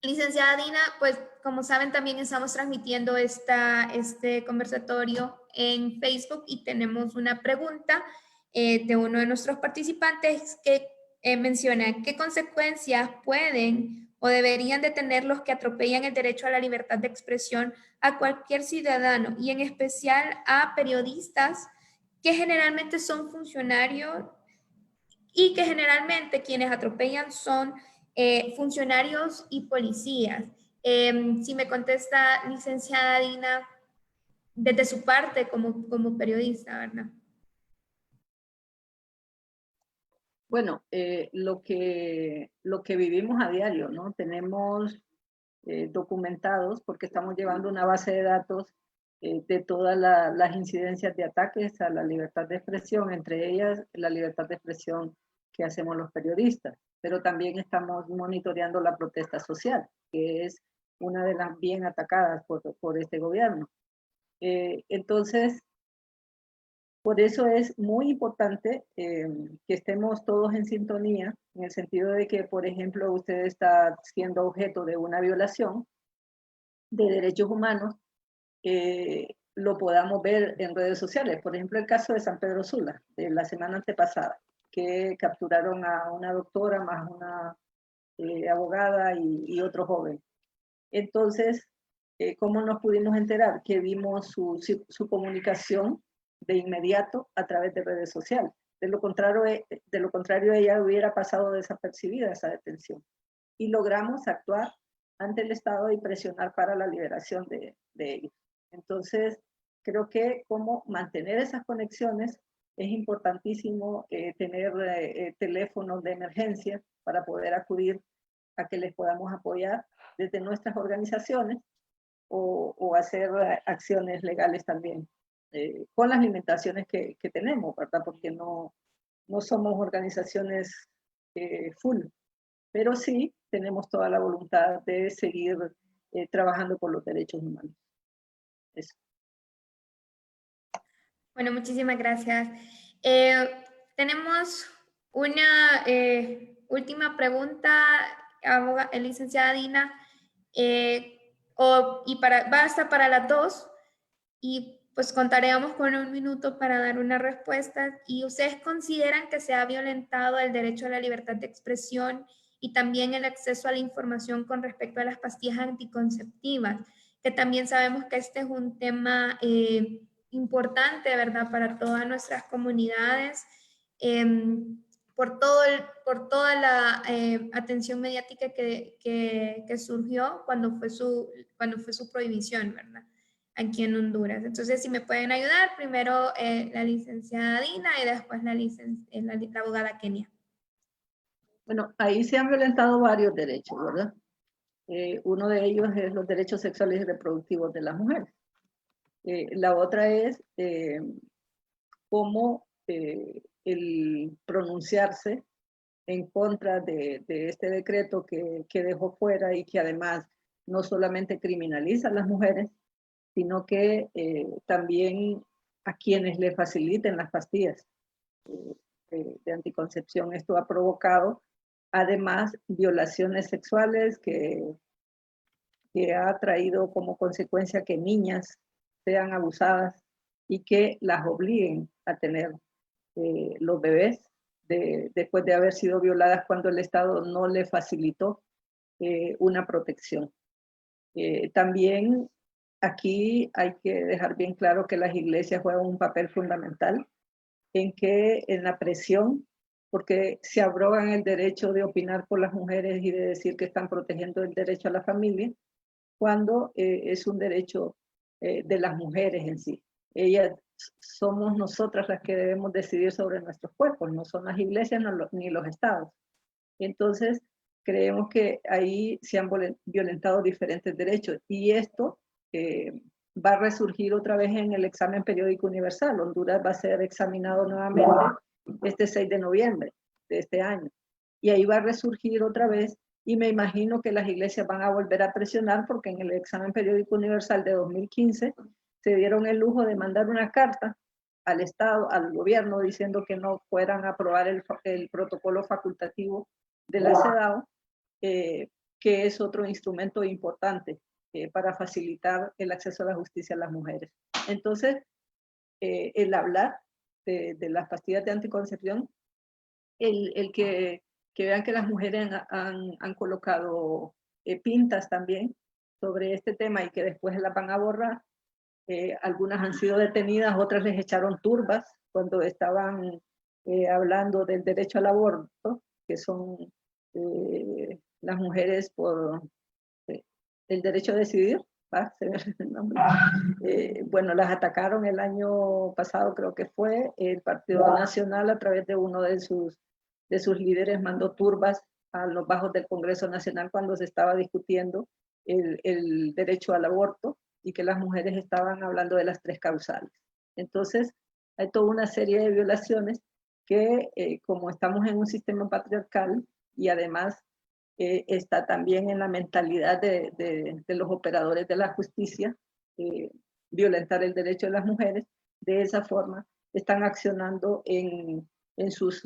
Speaker 4: Licenciada Dina, pues como saben también estamos transmitiendo este conversatorio en Facebook, y tenemos una pregunta de uno de nuestros participantes que menciona: ¿qué consecuencias pueden o deberían de tener los que atropellan el derecho a la libertad de expresión a cualquier ciudadano, y en especial a periodistas que generalmente son funcionarios, y que generalmente quienes atropellan son funcionarios y policías? Si me contesta, licenciada Dina, desde su parte como periodista, ¿verdad?
Speaker 3: Bueno, lo que vivimos a diario, ¿no? Tenemos documentados, porque estamos llevando una base de datos de todas las incidencias de ataques a la libertad de expresión, entre ellas la libertad de expresión que hacemos los periodistas, pero también estamos monitoreando la protesta social, que es una de las bien atacadas por este gobierno. Entonces, por eso es muy importante que estemos todos en sintonía, en el sentido de que, por ejemplo, usted está siendo objeto de una violación de derechos humanos, lo podamos ver en redes sociales. Por ejemplo, el caso de San Pedro Sula, de la semana antepasada, que capturaron a una doctora más una abogada y otro joven. Entonces, ¿cómo nos pudimos enterar? Que vimos su comunicación de inmediato a través de redes sociales. De lo contrario, ella hubiera pasado desapercibida esa detención. Y logramos actuar ante el Estado y presionar para la liberación de ellos. Entonces, creo que como mantener esas conexiones es importantísimo, tener teléfonos de emergencia para poder acudir a que les podamos apoyar desde nuestras organizaciones o hacer acciones legales también, con las limitaciones que tenemos, ¿verdad? Porque no somos organizaciones full, pero sí tenemos toda la voluntad de seguir trabajando por los derechos humanos. Eso.
Speaker 4: Bueno, muchísimas gracias. Tenemos una última pregunta, licenciada Dina, basta para las dos, y pues contaremos con 1 minuto para dar una respuesta. ¿Y ustedes consideran que se ha violentado el derecho a la libertad de expresión y también el acceso a la información con respecto a las pastillas anticonceptivas? Que también sabemos que este es un tema importante, ¿verdad?, para todas nuestras comunidades, por toda la atención mediática que surgió cuando fue su prohibición, ¿verdad?, aquí en Honduras. Entonces, si me pueden ayudar, primero la licenciada Dina y después la abogada Kenia.
Speaker 3: Bueno, ahí se han violentado varios derechos, ¿verdad? Uno de ellos es los derechos sexuales y reproductivos de las mujeres. La otra es cómo el pronunciarse en contra de este decreto que dejó fuera y que además no solamente criminaliza a las mujeres, sino que también a quienes le faciliten las pastillas de anticoncepción. Esto ha provocado Además, violaciones sexuales que ha traído como consecuencia que niñas sean abusadas y que las obliguen a tener los bebés después de haber sido violadas cuando el Estado no le facilitó una protección. También aquí hay que dejar bien claro que las iglesias juegan un papel fundamental en la presión, porque se abrogan el derecho de opinar por las mujeres y de decir que están protegiendo el derecho a la familia, cuando es un derecho de las mujeres en sí. Ellas somos nosotras las que debemos decidir sobre nuestros cuerpos, no son las iglesias ni los estados. Entonces, creemos que ahí se han violentado diferentes derechos y esto va a resurgir otra vez en el examen periódico universal. Honduras va a ser examinado nuevamente este 6 de noviembre de este año. Y ahí va a resurgir otra vez y me imagino que las iglesias van a volver a presionar porque en el examen periódico universal de 2015 se dieron el lujo de mandar una carta al Estado, al gobierno, diciendo que no fueran a aprobar el protocolo facultativo de la CEDAW, que es otro instrumento importante para facilitar el acceso a la justicia a las mujeres. Entonces, el hablar de las pastillas de anticoncepción, el que vean que las mujeres han colocado pintas también sobre este tema y que después las van a borrar. Algunas han sido detenidas, otras les echaron turbas cuando estaban hablando del derecho al aborto, que son las mujeres por el derecho a decidir. Bueno, las atacaron el año pasado, creo que fue, el Partido Nacional a través de uno de sus líderes mandó turbas a los bajos del Congreso Nacional cuando se estaba discutiendo el derecho al aborto y que las mujeres estaban hablando de las 3 causales. Entonces, hay toda una serie de violaciones que, como estamos en un sistema patriarcal y además está también en la mentalidad de los operadores de la justicia, violentar el derecho de las mujeres, de esa forma están accionando en sus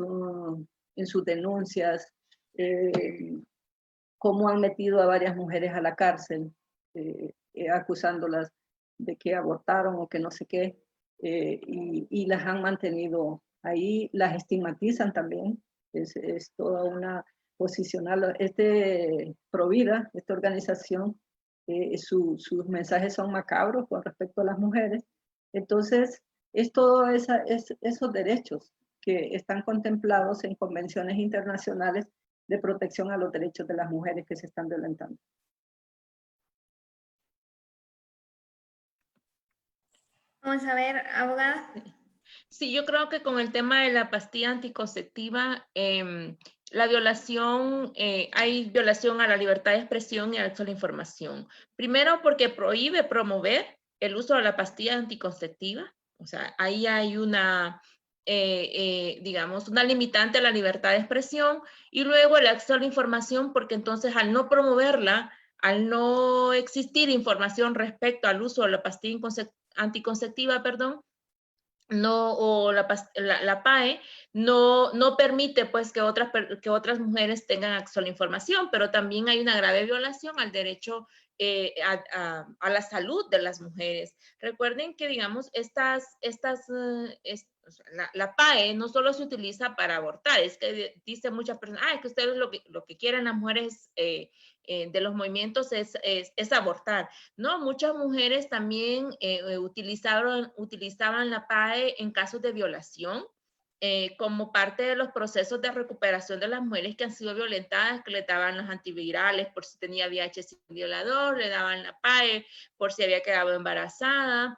Speaker 3: denuncias, cómo han metido a varias mujeres a la cárcel, acusándolas de que abortaron o que no sé qué, y las han mantenido ahí, las estigmatizan también, es toda una posicional. Provida, esta organización, sus mensajes son macabros con respecto a las mujeres. Entonces, es todos esos derechos que están contemplados en convenciones internacionales de protección a los derechos de las mujeres que se están violentando.
Speaker 4: Vamos a ver, abogada.
Speaker 2: Sí, yo creo que con el tema de la pastilla anticonceptiva, la violación, hay violación a la libertad de expresión y al acceso a la información. Primero porque prohíbe promover el uso de la pastilla anticonceptiva, o sea, ahí hay una, digamos, una limitante a la libertad de expresión, y luego el acceso a la información porque entonces al no promoverla, al no existir información respecto al uso de la pastilla anticonceptiva, perdón, no, o la PAE no permite pues que otras mujeres tengan acceso a la información, pero también hay una grave violación al derecho a la salud de las mujeres. Recuerden que, digamos, la PAE no solo se utiliza para abortar, es que dice muchas personas, es que ustedes lo que quieren las mujeres de los movimientos es abortar. No, muchas mujeres también utilizaban la PAE en casos de violación, como parte de los procesos de recuperación de las mujeres que han sido violentadas, que le daban los antivirales por si tenía VIH sin violador, le daban la PAE por si había quedado embarazada.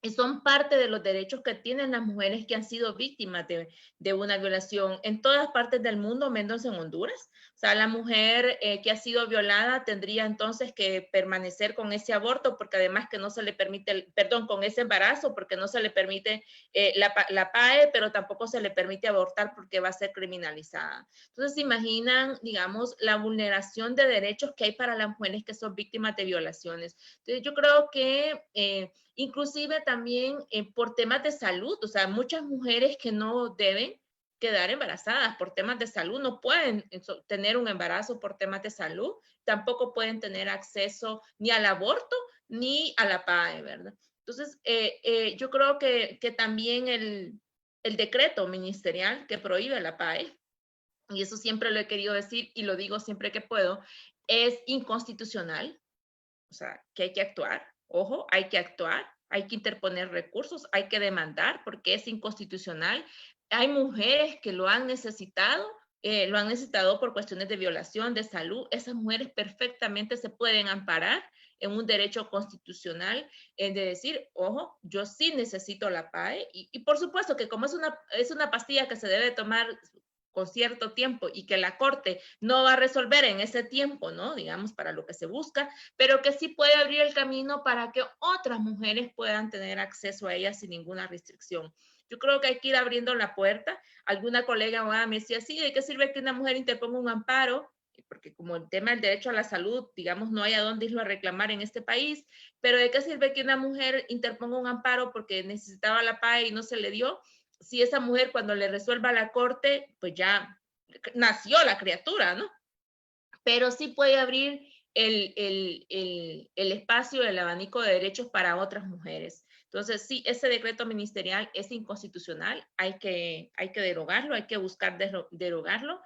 Speaker 2: Y son parte de los derechos que tienen las mujeres que han sido víctimas de una violación en todas partes del mundo, menos en Honduras. O sea, la mujer que ha sido violada tendría entonces que permanecer con ese aborto, porque además que no se le permite, con ese embarazo, porque no se le permite la PAE, pero tampoco se le permite abortar porque va a ser criminalizada. Entonces, se imaginan, digamos, la vulneración de derechos que hay para las mujeres que son víctimas de violaciones. Entonces, yo creo que inclusive también por temas de salud, o sea, muchas mujeres que no deben quedar embarazadas por temas de salud, no pueden tener un embarazo por temas de salud, tampoco pueden tener acceso ni al aborto ni a la PAE, ¿verdad? Entonces, yo creo que también el decreto ministerial que prohíbe la PAE, y eso siempre lo he querido decir y lo digo siempre que puedo, es inconstitucional, o sea, que hay que actuar, ojo, hay que actuar, hay que interponer recursos, hay que demandar porque es inconstitucional. Hay mujeres que lo han necesitado por cuestiones de violación, de salud. Esas mujeres perfectamente se pueden amparar en un derecho constitucional de decir, ojo, yo sí necesito la PAE y por supuesto que como es una pastilla que se debe tomar con cierto tiempo y que la Corte no va a resolver en ese tiempo, ¿no? Digamos, para lo que se busca, pero que sí puede abrir el camino para que otras mujeres puedan tener acceso a ella sin ninguna restricción. Yo creo que hay que ir abriendo la puerta. Alguna colega me decía, sí, ¿de qué sirve que una mujer interponga un amparo? Porque como el tema del derecho a la salud, digamos, no hay a dónde irlo a reclamar en este país, pero ¿de qué sirve que una mujer interponga un amparo porque necesitaba la PAE y no se le dio? Si esa mujer cuando le resuelva la corte, pues ya nació la criatura, ¿no? Pero sí puede abrir el espacio, el abanico de derechos para otras mujeres. Entonces, sí, ese decreto ministerial es inconstitucional, hay que derogarlo, hay que buscar derogarlo,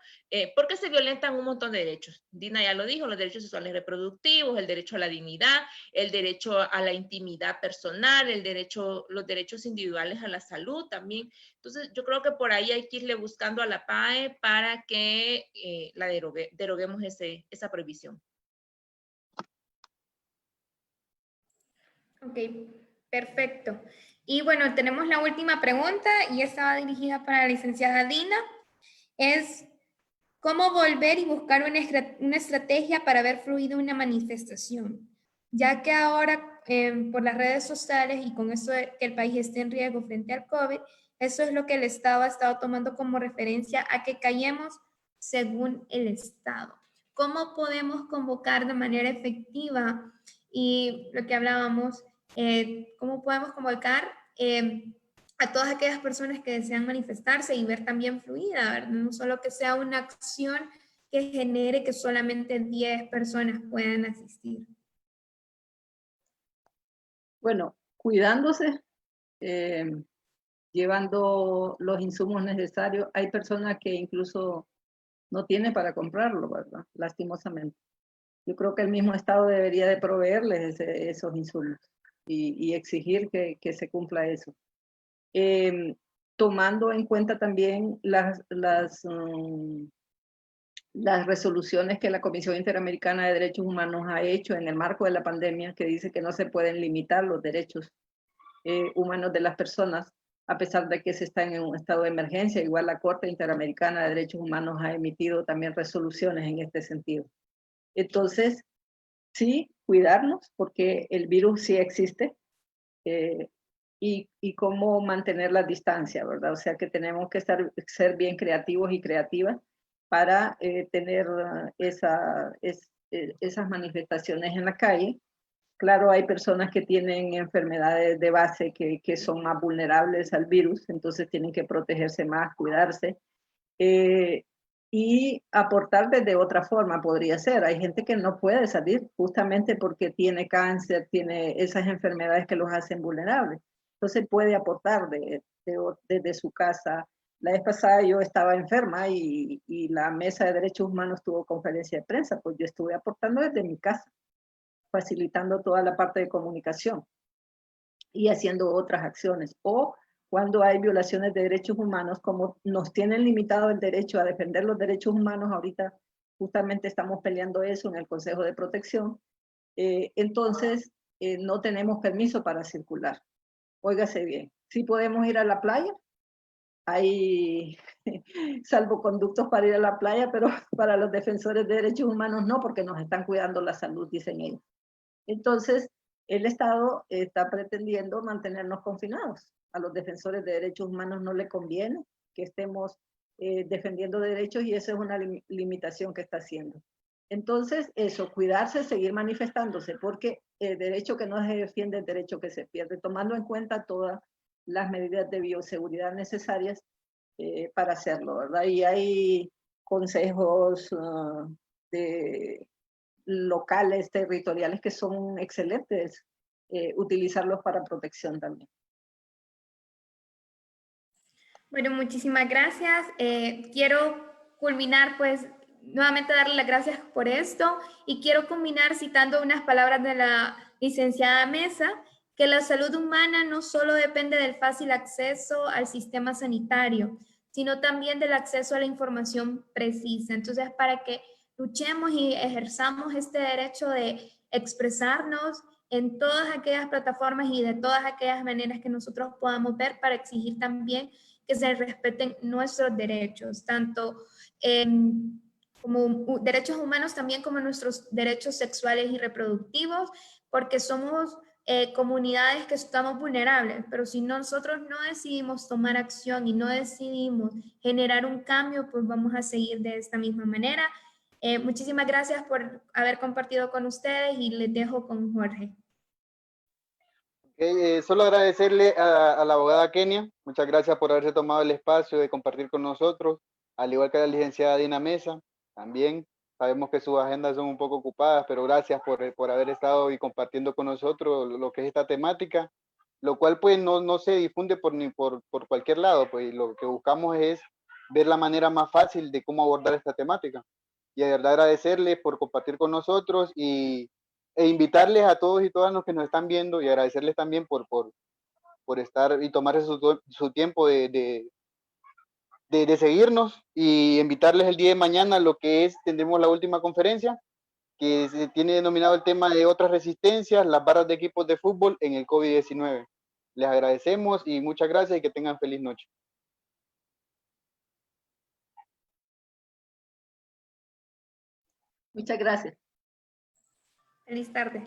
Speaker 2: porque se violentan un montón de derechos. Dina ya lo dijo, los derechos sexuales y reproductivos, el derecho a la dignidad, el derecho a la intimidad personal, los derechos individuales a la salud también. Entonces, yo creo que por ahí hay que irle buscando a la PAE para que deroguemos esa prohibición.
Speaker 4: Ok, perfecto. Y bueno, tenemos la última pregunta y esta va dirigida para la licenciada Dina. Es, ¿cómo volver y buscar una estrategia para ver fluido una manifestación? Ya que ahora por las redes sociales y con eso de que el país esté en riesgo frente al COVID, eso es lo que el Estado ha estado tomando como referencia a que callemos según el Estado. ¿Cómo podemos convocar de manera efectiva? Y lo que hablábamos, ¿cómo podemos convocar a todas aquellas personas que desean manifestarse y ver también fluida, ¿verdad? No solo que sea una acción que genere que solamente 10 personas puedan asistir?
Speaker 3: Bueno, cuidándose, llevando los insumos necesarios. Hay personas que incluso no tienen para comprarlo, ¿verdad? Lastimosamente. Yo creo que el mismo Estado debería de proveerles esos insumos y exigir que se cumpla eso. Tomando en cuenta también las resoluciones que la Comisión Interamericana de Derechos Humanos ha hecho en el marco de la pandemia, que dice que no se pueden limitar los derechos humanos de las personas, a pesar de que se está en un estado de emergencia. Igual la Corte Interamericana de Derechos Humanos ha emitido también resoluciones en este sentido. Entonces, sí, cuidarnos, porque el virus sí existe, y cómo mantener la distancia, ¿verdad? O sea que tenemos que ser bien creativos y creativas para tener esas manifestaciones en la calle. Claro, hay personas que tienen enfermedades de base que son más vulnerables al virus, entonces tienen que protegerse más, cuidarse. Y aportar desde otra forma podría ser. Hay gente que no puede salir justamente porque tiene cáncer, tiene esas enfermedades que los hacen vulnerables. Entonces puede aportar desde su casa. La vez pasada yo estaba enferma y la Mesa de Derechos Humanos tuvo conferencia de prensa, pues yo estuve aportando desde mi casa, facilitando toda la parte de comunicación y haciendo otras acciones. O cuando hay violaciones de derechos humanos, como nos tienen limitado el derecho a defender los derechos humanos, ahorita justamente estamos peleando eso en el Consejo de Protección, entonces no tenemos permiso para circular. Óigase bien, sí podemos ir a la playa, hay salvoconductos para ir a la playa, pero para los defensores de derechos humanos no, porque nos están cuidando la salud, dicen ellos. Entonces, el Estado está pretendiendo mantenernos confinados. A los defensores de derechos humanos no le conviene que estemos defendiendo derechos, y esa es una limitación que está haciendo. Entonces, eso, cuidarse, seguir manifestándose, porque el derecho que no se defiende es derecho que se pierde, tomando en cuenta todas las medidas de bioseguridad necesarias para hacerlo, ¿verdad? Y hay consejos locales, territoriales, que son excelentes, utilizarlos para protección también.
Speaker 4: Bueno, muchísimas gracias. Quiero culminar, pues, nuevamente darle las gracias por esto y quiero culminar citando unas palabras de la licenciada Mesa, que la salud humana no solo depende del fácil acceso al sistema sanitario, sino también del acceso a la información precisa. Entonces, para que luchemos y ejerzamos este derecho de expresarnos en todas aquellas plataformas y de todas aquellas maneras que nosotros podamos ver para exigir también que se respeten nuestros derechos, tanto como derechos humanos, también como nuestros derechos sexuales y reproductivos, porque somos comunidades que estamos vulnerables, pero si nosotros no decidimos tomar acción y no decidimos generar un cambio, pues vamos a seguir de esta misma manera. Muchísimas gracias por haber compartido con ustedes y les dejo con Jorge.
Speaker 1: Solo agradecerle a la abogada Kenia, muchas gracias por haberse tomado el espacio de compartir con nosotros, al igual que a la licenciada Dina Mesa, también sabemos que sus agendas son un poco ocupadas, pero gracias por haber estado y compartiendo con nosotros lo que es esta temática, lo cual pues no se difunde por cualquier lado, pues lo que buscamos es ver la manera más fácil de cómo abordar esta temática. Y de verdad agradecerles por compartir con nosotros e invitarles a todos y todas los que nos están viendo y agradecerles también por estar y tomarse su tiempo de seguirnos y invitarles el día de mañana a lo que tendremos la última conferencia que se tiene denominado el tema de otras resistencias, las barras de equipos de fútbol en el COVID-19. Les agradecemos y muchas gracias y que tengan feliz noche.
Speaker 3: Muchas gracias.
Speaker 4: Feliz tarde.